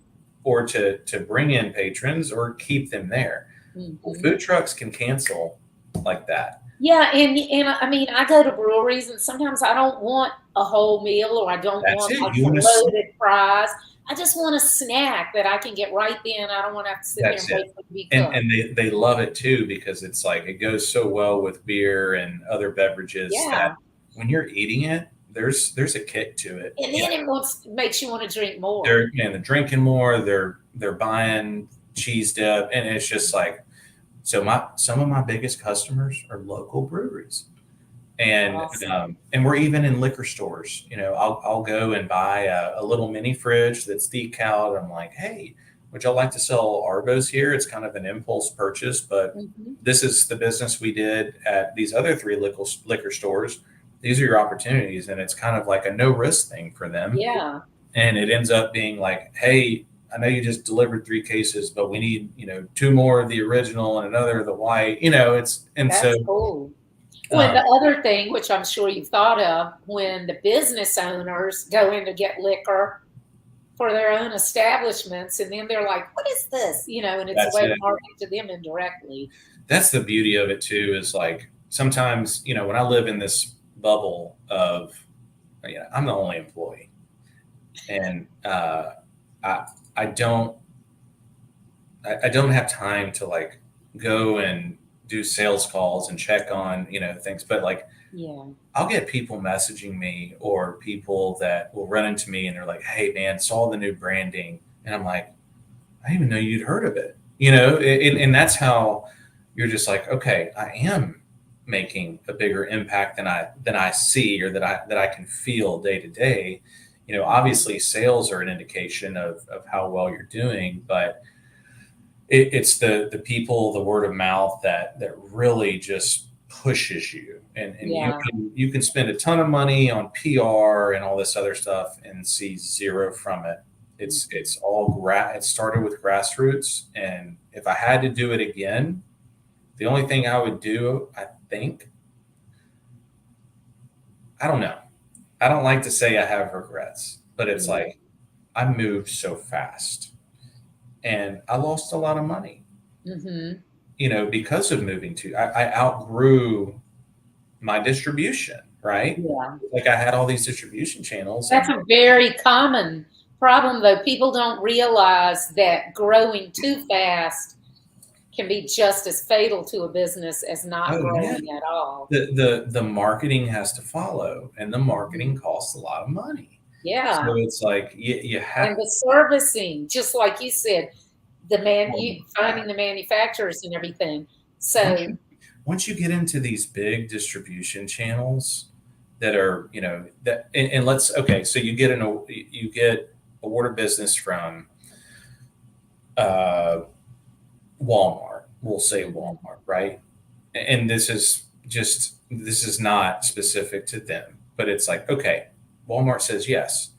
or to bring in patrons or keep them there. Well, food trucks can cancel like that. Yeah, and I mean, I go to breweries, and sometimes I don't want a whole meal, or I don't That's want it. like You the want to. loaded fries. I just want a snack that I can get right then. I don't want to have to sit there and That's it. wait for it to be And cooked. they love it too because it's like it goes so well with beer and other beverages that Yeah, when you're eating it, there's a kick to it. and You then know, makes you want to drink more. they're drinking more, they're buying cheese dip, and it's just like so my some of my biggest customers are local breweries. Awesome. And we're even in liquor stores. You know, I'll go and buy a little mini fridge that's decaled. I'm like, hey, would y'all like to sell Arbos here? It's kind of an impulse purchase, but Hmm. this is the business we did at these other three liquor stores. These are your opportunities, and it's kind of like a no risk thing for them. Yeah, And it ends up being like, hey, I know you just delivered 3 cases, but we need, two more of the original and another of the white. It's and so that's cool. When the um, other thing, which I'm sure you've thought of, when the business owners go in to get liquor for their own establishments, and then they're like, "What is this?" And it's a that's way to it. market to them indirectly. That's the beauty of it too, is like sometimes, when I live in this bubble of, I'm the only employee, and I I don't I don't have time to like go and do sales calls and check on things, but like Yeah. I'll get people messaging me or people that will run into me and they're like, hey man, saw the new branding, and I'm like, I didn't even know you'd heard of it. And that's how you're just like, okay, I am making a bigger impact than I see, or that I can feel day to day. Obviously sales are an indication of how well you're doing, but it's the people, the word of mouth that really just pushes you. And you Yeah. can spend a ton of money on PR and all this other stuff and see zero from it. It's all it started with grassroots, and if I had to do it again, the only thing I would do, I think, I don't know. I don't like to say I have regrets, but it's Yeah. like I moved so fast and I lost a lot of money, Hmm. because of moving to, I outgrew my distribution, right? Yeah. Like I had all these distribution channels That's and, a very common problem, though. People don't realize that growing too fast can be just as fatal to a business as not oh yeah, growing at all. the marketing has to follow, and the Mhm. marketing costs a lot of money. So Yeah. it's like you And have, the servicing, just like you said, oh you my finding God. the manufacturers and everything. Once So you once you get into these big distribution channels that are, that and let's okay, so you get awarded business from uh, Walmart. We'll say mhm. Walmart, right? And this is not specific to them, but it's like, okay, Walmart says yes,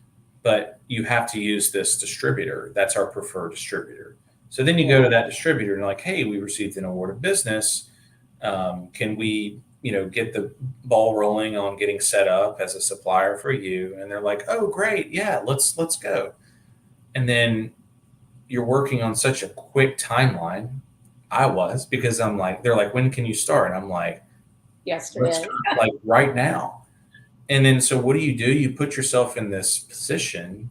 but you have to use this distributor. That's our preferred distributor. So then you go Yeah. to that distributor and like, hey, we received an award of business. Can we, get the ball rolling on getting set up as a supplier for you? And they're like, oh, great, yeah, let's go. And then you're working on such a quick timeline. I was, because I'm like, they're like, when can you start? I'm like, let's Yesterday. start like right now. And then so what do? You put yourself in this position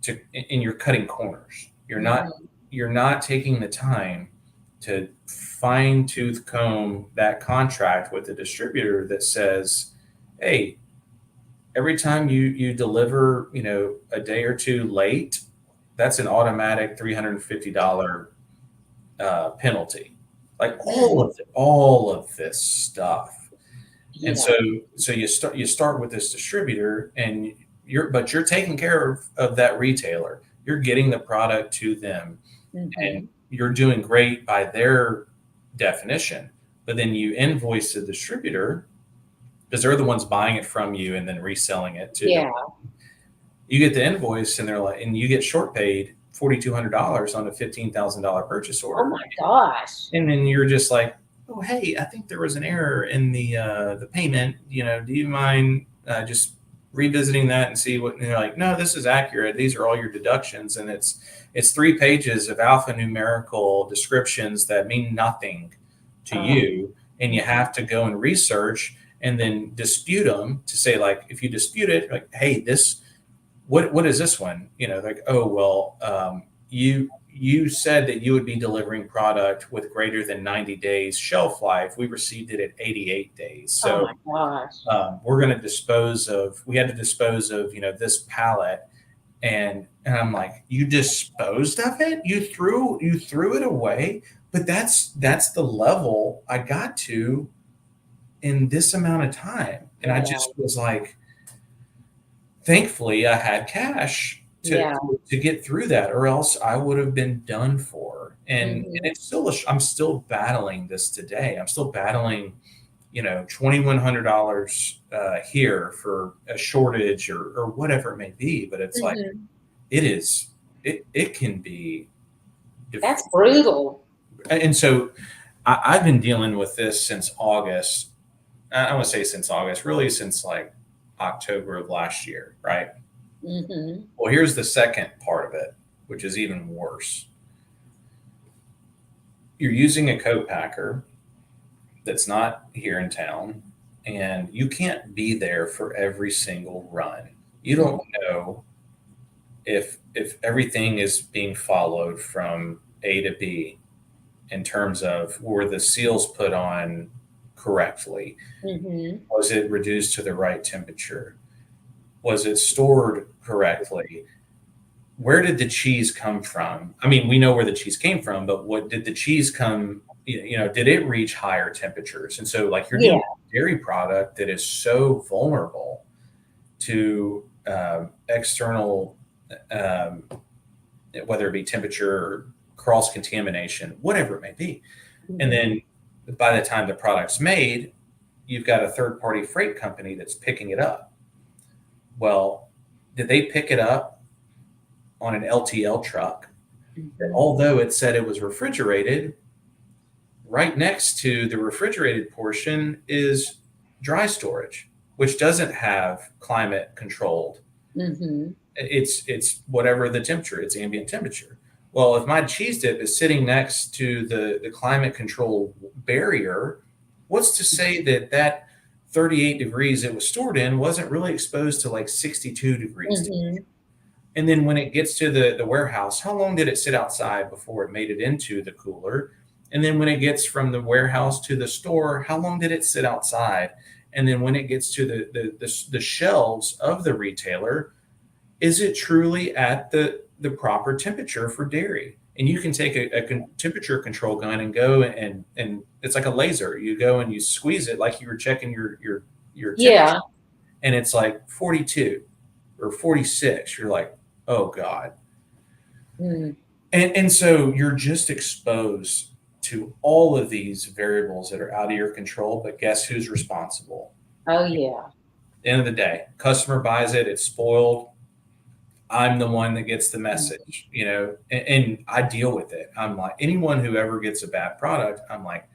and you're cutting corners. Mhm. You're not taking the time to fine tooth comb that contract with the distributor that says, hey, every time you deliver, a day or two late, that's an automatic $350 penalty. Like Mm. all of this stuff. And Yeah. so you start with this distributor, and you're taking care of that retailer. You're getting the product to them, and Mhm. you're doing great by their definition. But then you invoice the distributor because they're the ones buying it from you and then reselling it to the. Yeah. You get the invoice, and they're like, and you get short paid $4,200 on a $15,000 purchase Oh order, my gosh. and then you're just like, oh hey, I think there was an error in the payment. Do you mind just revisiting that and see what? And they're like, no, this is accurate. These are all your deductions, and it's 3 pages of alphanumerical descriptions that mean nothing to Oh, you, and you have to go and research and then dispute them to say, like, if you dispute it, like, hey, this, what is this one? Like, oh, well, you said that you would be delivering product with greater than 90 days shelf life. We received it at 88 days. So Oh my gosh. we had to dispose of, this pallet. And I'm like, you disposed of it? You threw it away? But that's the level I got to in this amount of time. And I just was like, thankfully I had cash to get through that, or else I would have been done for. And it's still I'm still battling this today. I'm still battling, $2,100 here for a shortage or whatever it may be. But it's like, it can be. That's brutal. And so I've been dealing with this since August. I want to say since August, really since like October of last year, right? Well, here's the second part of it, which is even worse. You're using a co-packer that's not here in town, and you can't be there for every single run. You don't know if everything is being followed from A to B in terms of were the seals put on correctly? Was it reduced to the right temperature? Was it stored correctly? Where did the cheese come from? I mean, we know where the cheese came from, but what did the cheese come, did it reach higher temperatures? And so, like, you're dealing with a dairy product that is so vulnerable to external, whether it be temperature or cross contamination, whatever it may be. And then by the time the product's made, you've got a third party freight company that's picking it up. Well, did they pick it up on an LTL truck? Although it said it was refrigerated, right next to the refrigerated portion is dry storage, which doesn't have climate controlled. It's whatever the temperature, it's ambient temperature. Well, if my cheese dip is sitting next to the climate control barrier, what's to say that 38 degrees it was stored in wasn't really exposed to like 62 degrees? And then when it gets to the warehouse, how long did it sit outside before it made it into the cooler? And then when it gets from the warehouse to the store, how long did it sit outside? And then when it gets to the shelves of the retailer, is it truly at the proper temperature for dairy? And you can take a temperature control gun and go and it's like a laser. You go and you squeeze it like you were checking your temperature, and it's like 42 or 46. You're like, oh God. And so you're just exposed to all of these variables that are out of your control. But guess who's responsible? Oh yeah. At the end of the day, customer buys it, it's spoiled. I'm the one that gets the message, and I deal with it. I'm like, anyone who ever gets a bad product, I'm like,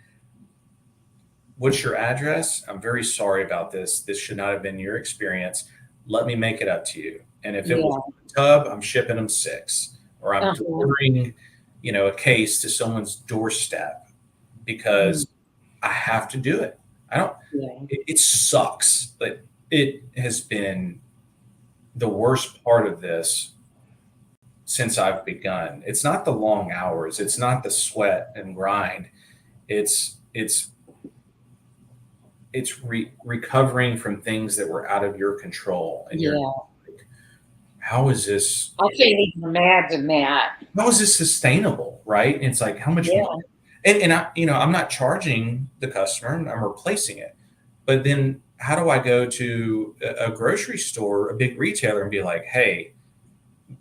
what's your address? I'm very sorry about this. This should not have been your experience. Let me make it up to you. And if it was a tub, I'm shipping them 6, or I'm delivering, a case to someone's doorstep because I have to do it. It sucks, but it has been the worst part of this since I've begun. It's not the long hours. It's not the sweat and grind. It's recovering from things that were out of your control. And you're like, how is this? I can't even imagine that. How is this sustainable? Right. And it's like, how much money? And I, I'm not charging the customer, I'm replacing it. But then how do I go to a grocery store, a big retailer, and be like, hey,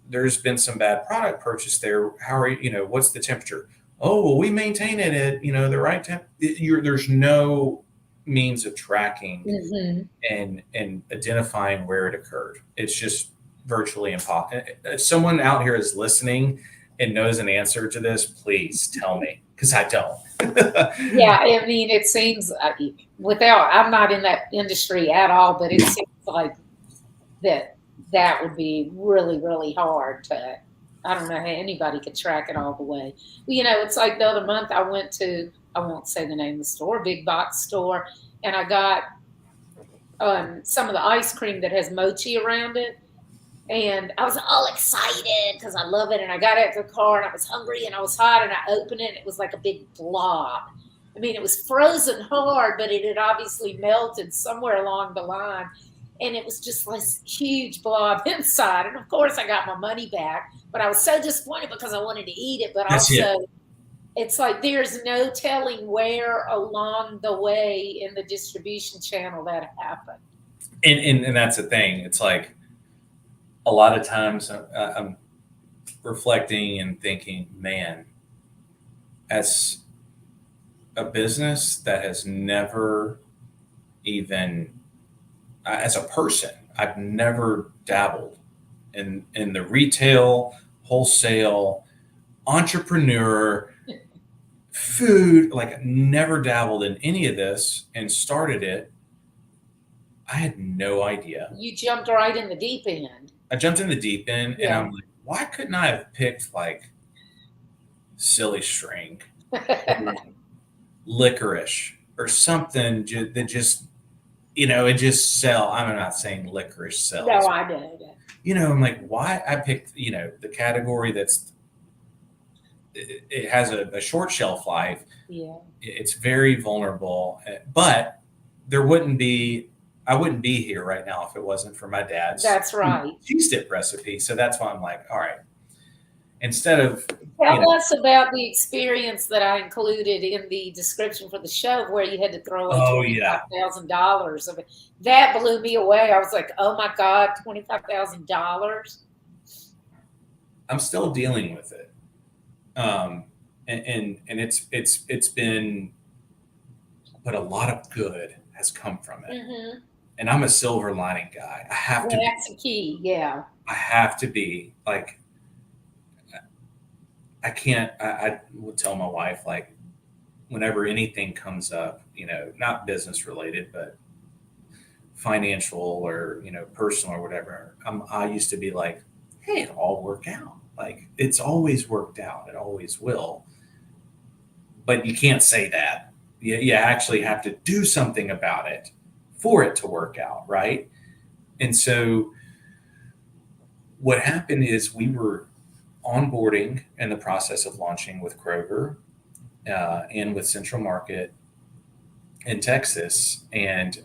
there's been some bad product purchased there. How are you, what's the temperature? Oh, well, we maintain it at, the right temp. There's no means of tracking and identifying where it occurred. It's just virtually impossible. If someone out here is listening and knows an answer to this, please tell me, because I don't. Yeah, I mean, it seems I'm not in that industry at all, but it seems like that would be really, really hard I don't know how anybody could track it all the way. It's like the other month I went to I won't say the name of the store, big box store, and I got some of the ice cream that has mochi around it. And I was all excited because I love it. And I got out of the car and I was hungry and I was hot and I opened it and it was like a big blob. I mean, it was frozen hard, but it had obviously melted somewhere along the line. And it was just this huge blob inside. And of course, I got my money back, but I was so disappointed because I wanted to eat it. But also, it's like there's no telling where along the way in the distribution channel that happened. And that's the thing. It's like a lot of times I'm reflecting and thinking, man, as a business that has never even, as a person, I've never dabbled in the retail, wholesale, entrepreneur, food, like never dabbled in any of this and started it. I had no idea. You jumped right in the deep end. I jumped in the deep end and I'm like, why couldn't I have picked like silly string, licorice, or something that just, it just sell. I'm not saying licorice sells. No, I did. I'm like, why I picked, the category that's, it has a short shelf life. Yeah. It's very vulnerable, but I wouldn't be here right now if it wasn't for my dad's. That's right. cheese dip recipe. So that's why I'm like, all right, instead of tell us about the experience that I included in the description for the show where you had to throw away $25,000 of it. That blew me away. I was like, oh my God, $25,000. I'm still dealing with it. And it's been, but a lot of good has come from it. Mm-hmm. And I'm a silver lining guy. I have to. That's the key. Yeah. I have to be like, I can't, I would tell my wife, like, whenever anything comes up, not business related, but financial or, personal or whatever. I used to be like, hey, it'll all work out. Like, it's always worked out. It always will. But you can't say that. You actually have to do something about it for it to work out, right? And so what happened is we were onboarding in the process of launching with Kroger and with Central Market in Texas. And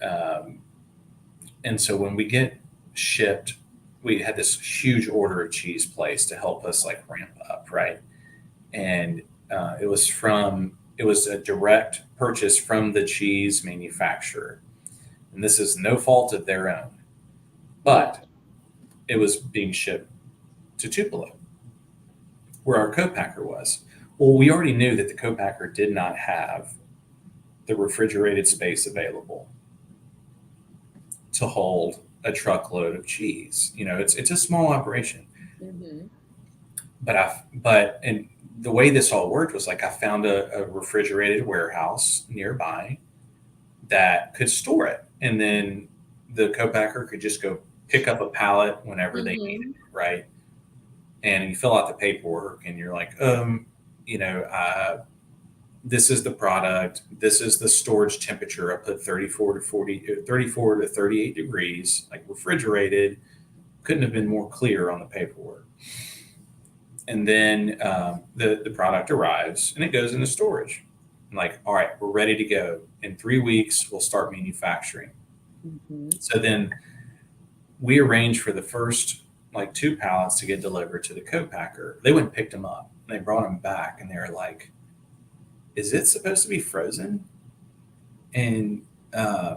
so when we get shipped, we had this huge order of cheese placed to help us like ramp up, right? And it was a direct purchase from the cheese manufacturer. And this is no fault of their own, but it was being shipped to Tupelo, where our co-packer was. Well, we already knew that the co-packer did not have the refrigerated space available to hold a truckload of cheese. It's a small operation. Mm-hmm. But the way this all worked was like I found a refrigerated warehouse nearby that could store it. And then the co-packer could just go pick up a pallet whenever they needed it, right? And you fill out the paperwork and you're like, this is the product. This is the storage temperature. I put 34 to 38 degrees, like refrigerated. Couldn't have been more clear on the paperwork. And then the product arrives and it goes into storage. I'm like, all right, we're ready to go. In 3 weeks, we'll start manufacturing. Mm-hmm. So then we arranged for the first like 2 pallets to get delivered to the co-packer. They went and picked them up. They brought them back and they were like, is it supposed to be frozen? And I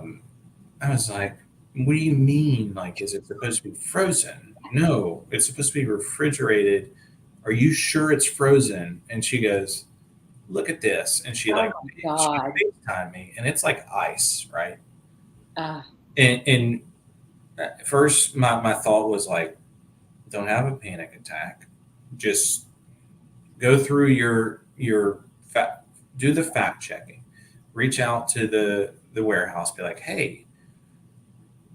was like, what do you mean? Like, is it supposed to be frozen? No, it's supposed to be refrigerated. Are you sure it's frozen? And she goes, look at this. And she she FaceTimed me and it's like ice, right? And at first my thought was like, don't have a panic attack. Just go through your do the fact checking, reach out to the warehouse, be like, hey,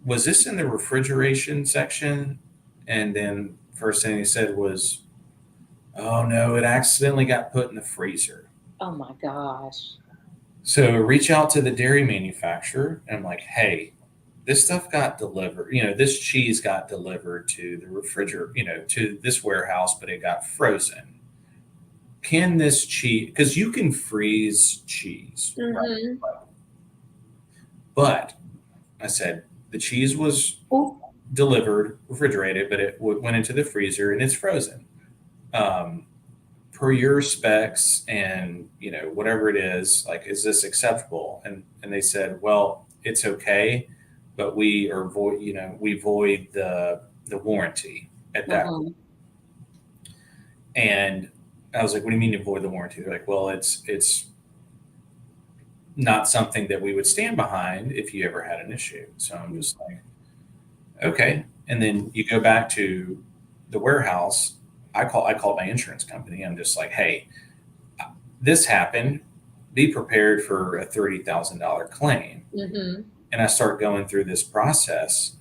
was this in the refrigeration section? And then first thing he said was, oh no, it accidentally got put in the freezer. Oh my gosh. So reach out to the dairy manufacturer and I'm like, hey, this stuff got delivered, this cheese got delivered to the refrigerator, to this warehouse, but it got frozen. Can this cheese, because you can freeze cheese, right? But I said, the cheese was delivered, refrigerated, but it went into the freezer and it's frozen. Per your specs and whatever it is, like, is this acceptable? And they said, well, it's okay, but we void the warranty at that point. And I was like, what do you mean you void the warranty? They're like, well, it's not something that we would stand behind if you ever had an issue. So I'm just like, okay. And then you go back to the warehouse. I called my insurance company. I'm just like, hey, this happened. Be prepared for a $30,000 claim. And I start going through this process.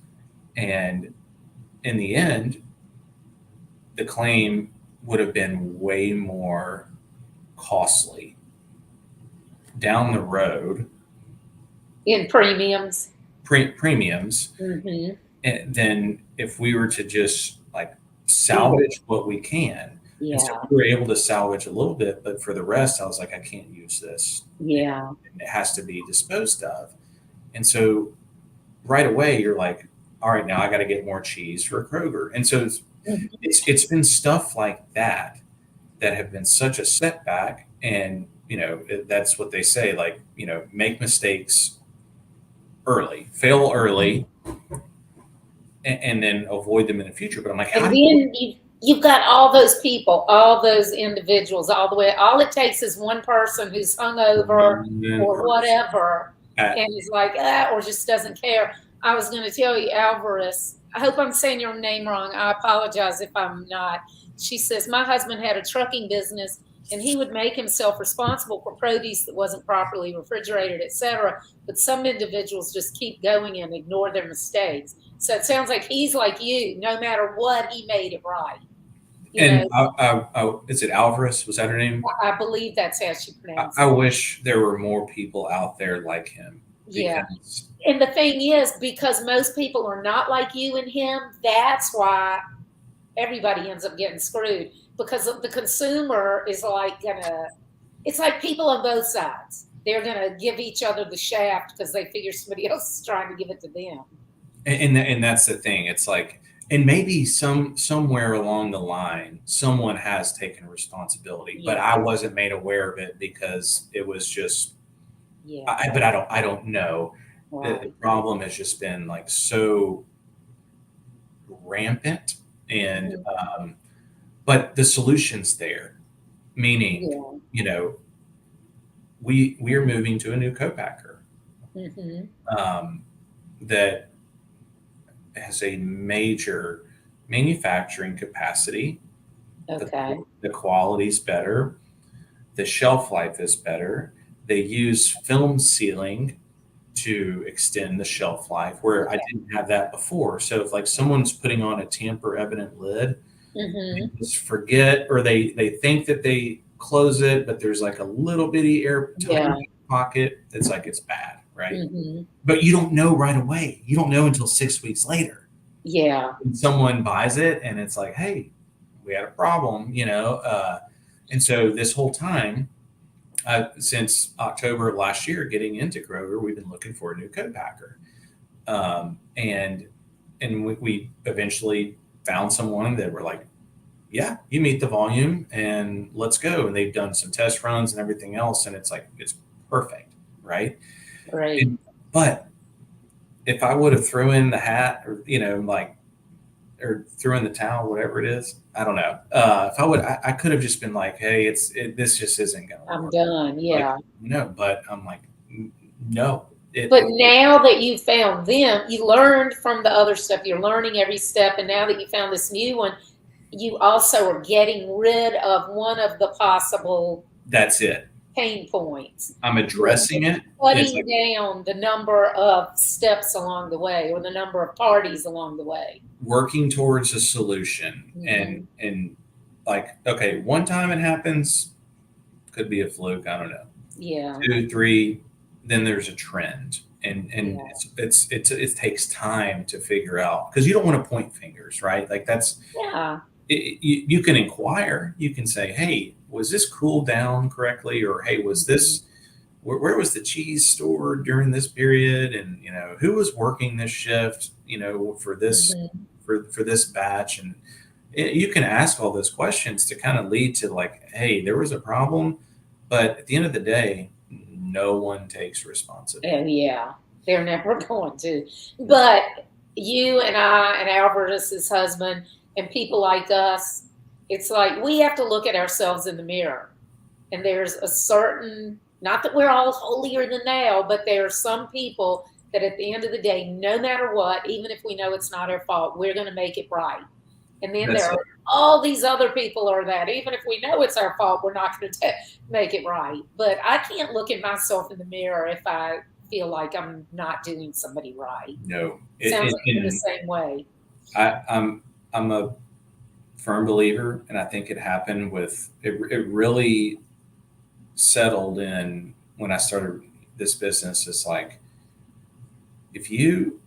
And in the end, the claim would have been way more costly down the road in premiums. And then if we were to just like salvage what we can. Yeah. And so we were able to salvage a little bit, but for the rest, I was like, I can't use this. Yeah. And it has to be disposed of. And so right away, you're like, all right, now I got to get more cheese for Kroger. And so it's been stuff like that have been such a setback. And, that's what they say, like, make mistakes early, fail early, and then avoid them in the future. But I'm like, and then you've got all those people, all those individuals, all the way. All it takes is one person who's hungover or whatever, and is like, or just doesn't care. I was going to tell you, Alvarez, I hope I'm saying your name wrong. I apologize if I'm not. She says, my husband had a trucking business and he would make himself responsible for produce that wasn't properly refrigerated, etc. But some individuals just keep going and ignore their mistakes. So it sounds like he's like you. No matter what, he made it right. Is it Alvarez? Was that her name? I believe that's how she pronounced it. I wish there were more people out there like him. Yeah. And the thing is, because most people are not like you and him, that's why everybody ends up getting screwed. Because the consumer is like it's like people on both sides. They're gonna give each other the shaft because they figure somebody else is trying to give it to them. And that's the thing. It's like, and maybe somewhere along the line, someone has taken responsibility, but I wasn't made aware of it because it was just. But I don't know. Right. The problem has just been like so rampant, and but the solution's there. Meaning, we are moving to a new co-packer that has a major manufacturing capacity. Okay. The quality's better. The shelf life is better. They use film sealing to extend the shelf life, where I didn't have that before. So if like someone's putting on a tamper evident lid, they just forget, or they think that they close it, but there's like a little bitty air pocket. It's like, it's bad, right? But you don't know right away. You don't know until 6 weeks later. Yeah. When someone buys it and it's like, hey, we had a problem, and so this whole time, since October of last year, getting into Kroger, we've been looking for a new co-packer. And we eventually found someone that were like, yeah, you meet the volume and let's go. And they've done some test runs and everything else. And it's like, it's perfect. Right. Right. But if I would have thrown in the hat or, or threw in the towel, whatever it is, I don't know. If I would, I could have just been like, hey, this just isn't going to work. I'm done. Yeah. But I'm like, no. But now that you found them, you learned from the other stuff. You're learning every step. And now that you found this new one, you also are getting rid of one of the possible. That's it. Pain points. I'm addressing it. Cutting down the number of steps along the way, or the number of parties along the way. Working towards a solution. And like, okay, one time it happens, could be a fluke. I don't know. Yeah. 2, 3, then there's a trend. And Yeah. it takes time to figure out, because you don't want to point fingers, right? Like Yeah. you can inquire, you can say, hey, was this cooled down correctly? Or, hey, was this, where was the cheese stored during this period? And, who was working this shift, for this, Mhm. for this batch? And you can ask all those questions to kind of lead to like, hey, there was a problem, but at the end of the day, no one takes responsibility. Oh, yeah. They're never going to. But you and I and Albertus, his husband, and people like us, it's like we have to look at ourselves in the mirror. And there's a certain, not that we're all holier than thou, but there are some people that at the end of the day, no matter what, even if we know it's not our fault, we're going to make it right. And then That's there are it. all these other people are that even if we know it's our fault, we're not going to make it right. But I can't look at myself in the mirror if I feel like I'm not doing somebody right. No, Sounds like you're the same way. I'm a firm believer, and I think it happened with it. It really settled in when I started this business. It's like if you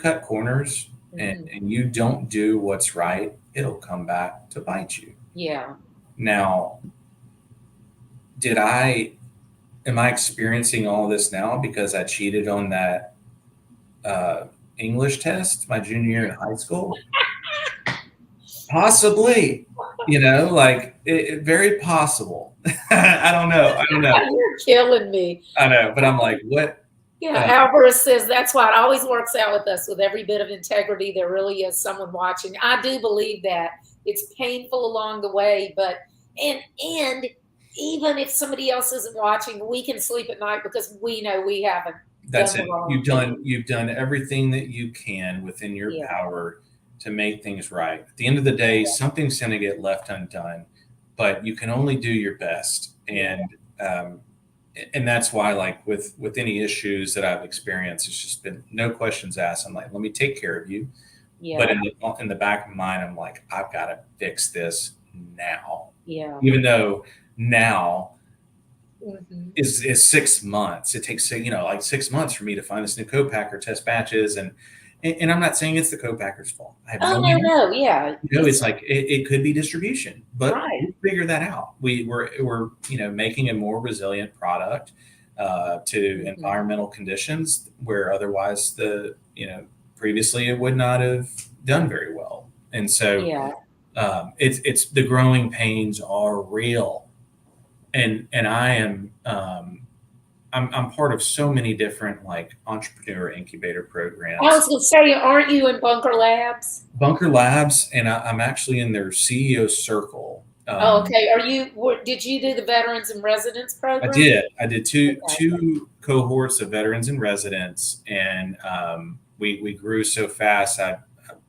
cut corners Mhm. and you don't do what's right, it'll come back to bite you. Yeah. Now, did I am I experiencing all this now because I cheated on that English test my junior year in high school? Possibly, like very possible. I don't know. I don't know. You're killing me. I know, but I'm like, what? Yeah, Alvarez says that's why it always works out with us with every bit of integrity. There really is someone watching. I do believe that it's painful along the way, but and even if somebody else isn't watching, we can sleep at night because we know we haven't That's done the it. wrong thing. You've done everything that you can within your Yeah, power to make things right. At the end of the day, something's going to get left undone, but you can only do your best. Um, and that's why, like with any issues that I've experienced, it's just been no questions asked. I'm like, let me take care of you. But yeah, in the back of my mind, I'm like, I've got to fix this now, yeah. even though now Hmm. is 6 months. It takes like 6 months for me to find this new co-packer, test batches, and I'm not saying it's the co-packer's fault. I have Oh no no, idea. no, yeah, It's like it could be distribution, but right. we'll figure that out. We're making a more resilient product to Hmm. environmental conditions where otherwise previously it would not have done very well. And so Yeah. it's the growing pains are real, and I am I'm part of so many different like entrepreneur incubator I was programs, going to say, aren't you in Bunker Labs? Bunker Labs, and I'm actually in their CEO circle. Oh, okay. Did you do the Veterans and Residents I program? did. I did Okay. two cohorts of veterans and residents, and we grew so fast. I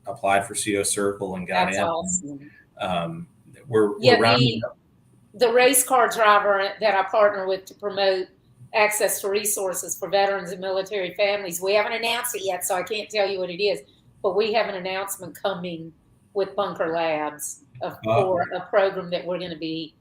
applied for CEO Circle and got That's in. awesome. Um, we're Yeah, rounding up. the race car driver that I partner with to promote access to resources for veterans and military families. We haven't announced it yet, so I can't tell you what it is, but we have an announcement coming with Bunker Labs for a program that we're going to be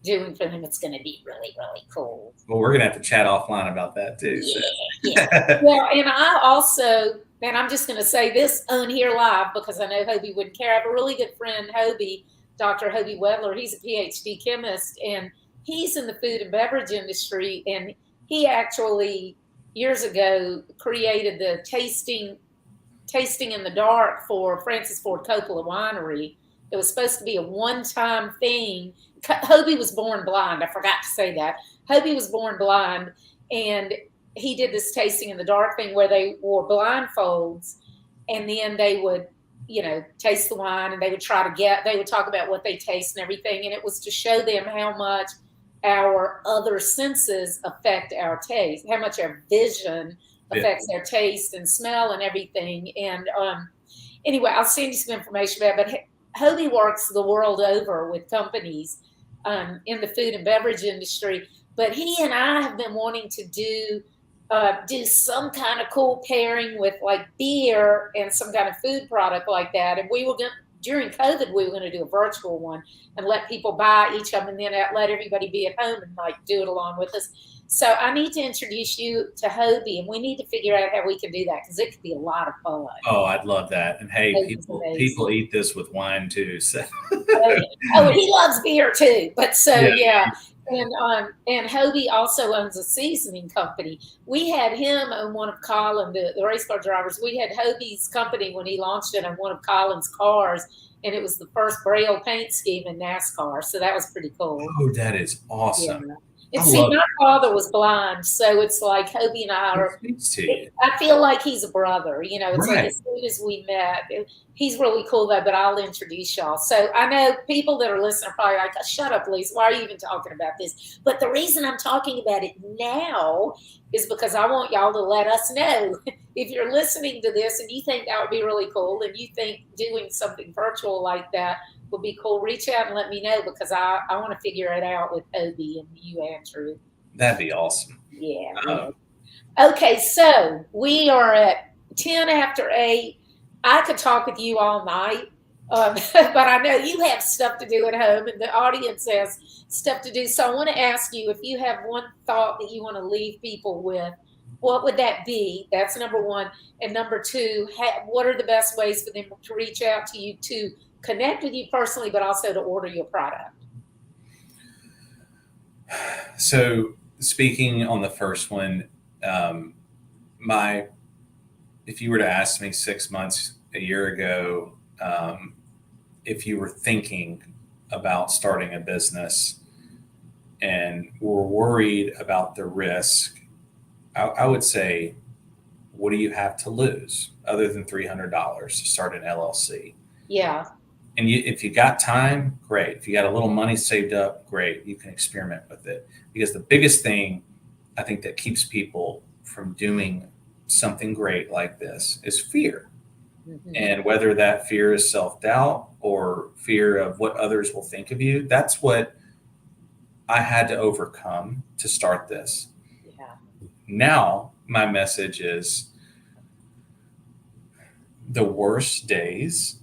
doing for them. It's going to be really, really cool. Well, we're gonna have to chat offline about that too. Yeah, So. yeah. Well, and I also, and I'm just going to say this on here live because I know Hobie wouldn't care. I have a really good friend, Hobie, Dr. Hobie Wedler. He's a PhD chemist, and he's in the food and beverage industry. And he actually years ago created the tasting in the dark for Francis Ford Coppola Winery. It was supposed to be a one-time thing. Hobie was born blind. I forgot to say that. Hobie was born blind, and he did this tasting in the dark thing where they wore blindfolds, and then they would, taste the wine, and they would they would talk about what they taste and everything, and it was to show them how much our other senses affect our taste, how much our vision affects their taste and smell and everything. And anyway, I'll send you some information about it. But Hobie works the world over with companies in the food and beverage industry. But he and I have been wanting to do some kind of cool pairing with like beer and some kind of food product like that. And we were during COVID, we were going to do a virtual one and let people buy each of them, and then let everybody be at home and like do it along with us. So I need to introduce you to Hobie, and we need to figure out how we can do that because it could be a lot of fun. Oh, I'd love that. And hey, Hobie's people amazing. eat this with wine too. So Oh, and he loves beer too. But so yeah. and Hobie also owns a seasoning company. We had him on one of Colin, the race car drivers. We had Hobie's company when he launched it on one of Colin's cars, and it was the first Braille paint scheme in NASCAR. So that was pretty cool. Oh, that is Yeah. awesome. And I see, love my father was blind, so it's like Hobie and I are. to you. I feel like he's a brother. You know, it's like Right. as soon as we met, he's really cool though. But I'll introduce y'all. So I know people that are listening are probably like, "Shut up, Lisa. Why are you even talking about this?" But the reason I'm talking about it now is because I want y'all to let us know if you're listening to this and you think that would be really cool, and you think doing something virtual like that would be cool. Reach out and let me know because I want to figure it out with Hobie and you, Andrew. That'd be awesome. Yeah. Okay, so we are at 10 after 8. I could talk with you all night, but I know you have stuff to do at home and the audience has stuff to do. So I want to ask you if you have one thought that you want to leave people with, what would that be? That's number one. And number two, what are the best ways for them to reach out to you to connect with you personally, but also to order your product? So speaking on the first one, if you were to ask me 6 months, a year ago, if you were thinking about starting a business and were worried about the risk, I would say, what do you have to lose other than $300 to start an LLC? Yeah. And if you got time, great. If you got a little money saved up, great. You can experiment with it. Because the biggest thing I think that keeps people from doing something great like this is fear. Mm-hmm. And whether that fear is self-doubt or fear of what others will think of you, that's what I had to overcome to start this. Yeah. Now, my message is the worst days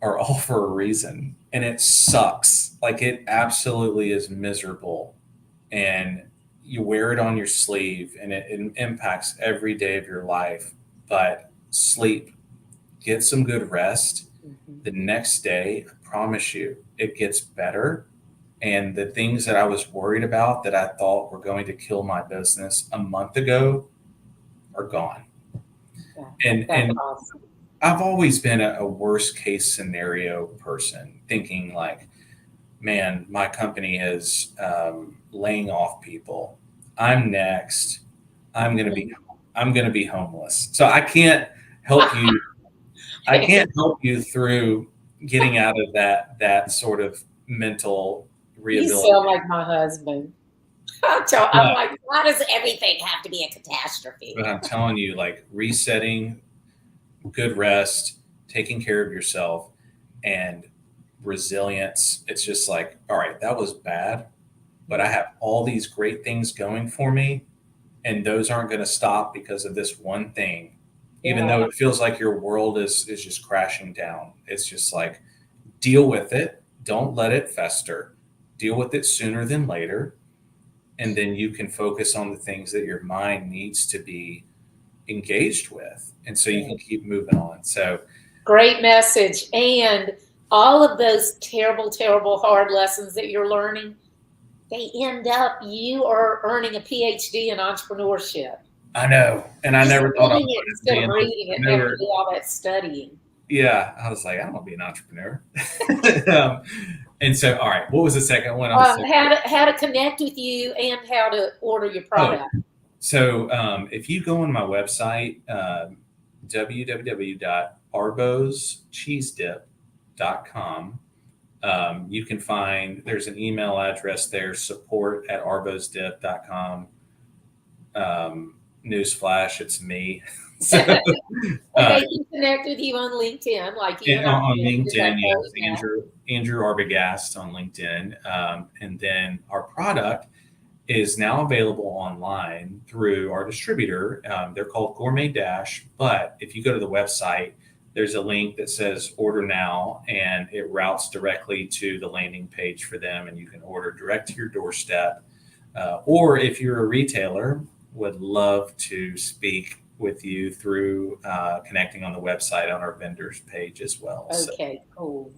are all for a reason, and it sucks. Like, it absolutely is miserable, and you wear it on your sleeve, and it impacts every day of your life. But sleep, get some good rest. Mm-hmm. The next day, I promise you, it gets better. And the things that I was worried about that I thought were going to kill my business a month ago are gone. Yeah, And awesome. I've always been a worst case scenario person, thinking like, man, my company is laying off people. I'm next. I'm going to be homeless. So I can't help you. I can't help you through getting out of that sort of mental rehabilitation. You sound like my husband. I'm like, why does everything have to be a catastrophe? But I'm telling you, like, resetting, good rest, taking care of yourself, and resilience. It's just like, all right, that was bad, but I have all these great things going for me, and those aren't going to stop because of this one thing. Even though it feels like your world is just crashing down. It's just like, deal with it. Don't let it fester. Deal with it sooner than later. And then you can focus on the things that your mind needs to be engaged with. And so you can keep moving on. So great message. And all of those terrible, terrible, hard lessons that you're learning, they end up, you are earning a PhD in entrepreneurship. I know. And I never thought I would instead of reading it and do all that studying. Yeah. I was like, I don't want to be an entrepreneur. And so, all right, what was the second one? How to connect with you and how to order your product. So if you go on my website, www.arboscheesedip.com, you can find, there's an email address there, support@arbosdip.com. Newsflash, it's me. So, and they can connect with you on LinkedIn, like you on LinkedIn, yes, Andrew Arbogast on LinkedIn, and then our product is now available online through our distributor. They're called Gourmet Dash, but if you go to the website, there's a link that says order now, and it routes directly to the landing page for them, and you can order direct to your doorstep. Or if you're a retailer, would love to speak with you through connecting on the website on our vendors page as well. Okay, cool.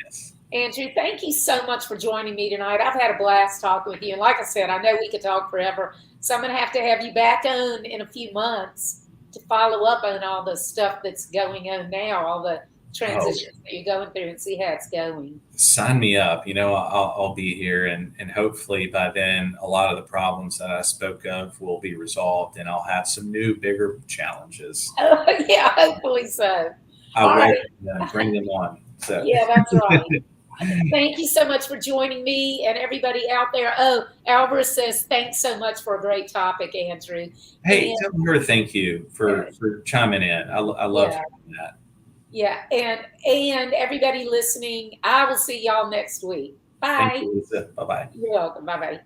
Yes. Andrew, thank you so much for joining me tonight. I've had a blast talking with you. And like I said, I know we could talk forever. So I'm going to have you back on in a few months to follow up on all the stuff that's going on now, all the transitions that you're going through, and see how it's going. Sign me up. I'll be here, and hopefully by then, a lot of the problems that I spoke of will be resolved, and I'll have some new, bigger challenges. Oh, yeah, hopefully so. I welcome them, bring them on. So. Yeah, that's right. Thank you so much for joining me and everybody out there. Oh, Albert says, thanks so much for a great topic, Andrew. Hey, tell her thank you for chiming in. I love hearing that. Yeah, and everybody listening, I will see y'all next week. Bye. Thank you, Lisa. Bye-bye. You're welcome. Bye-bye.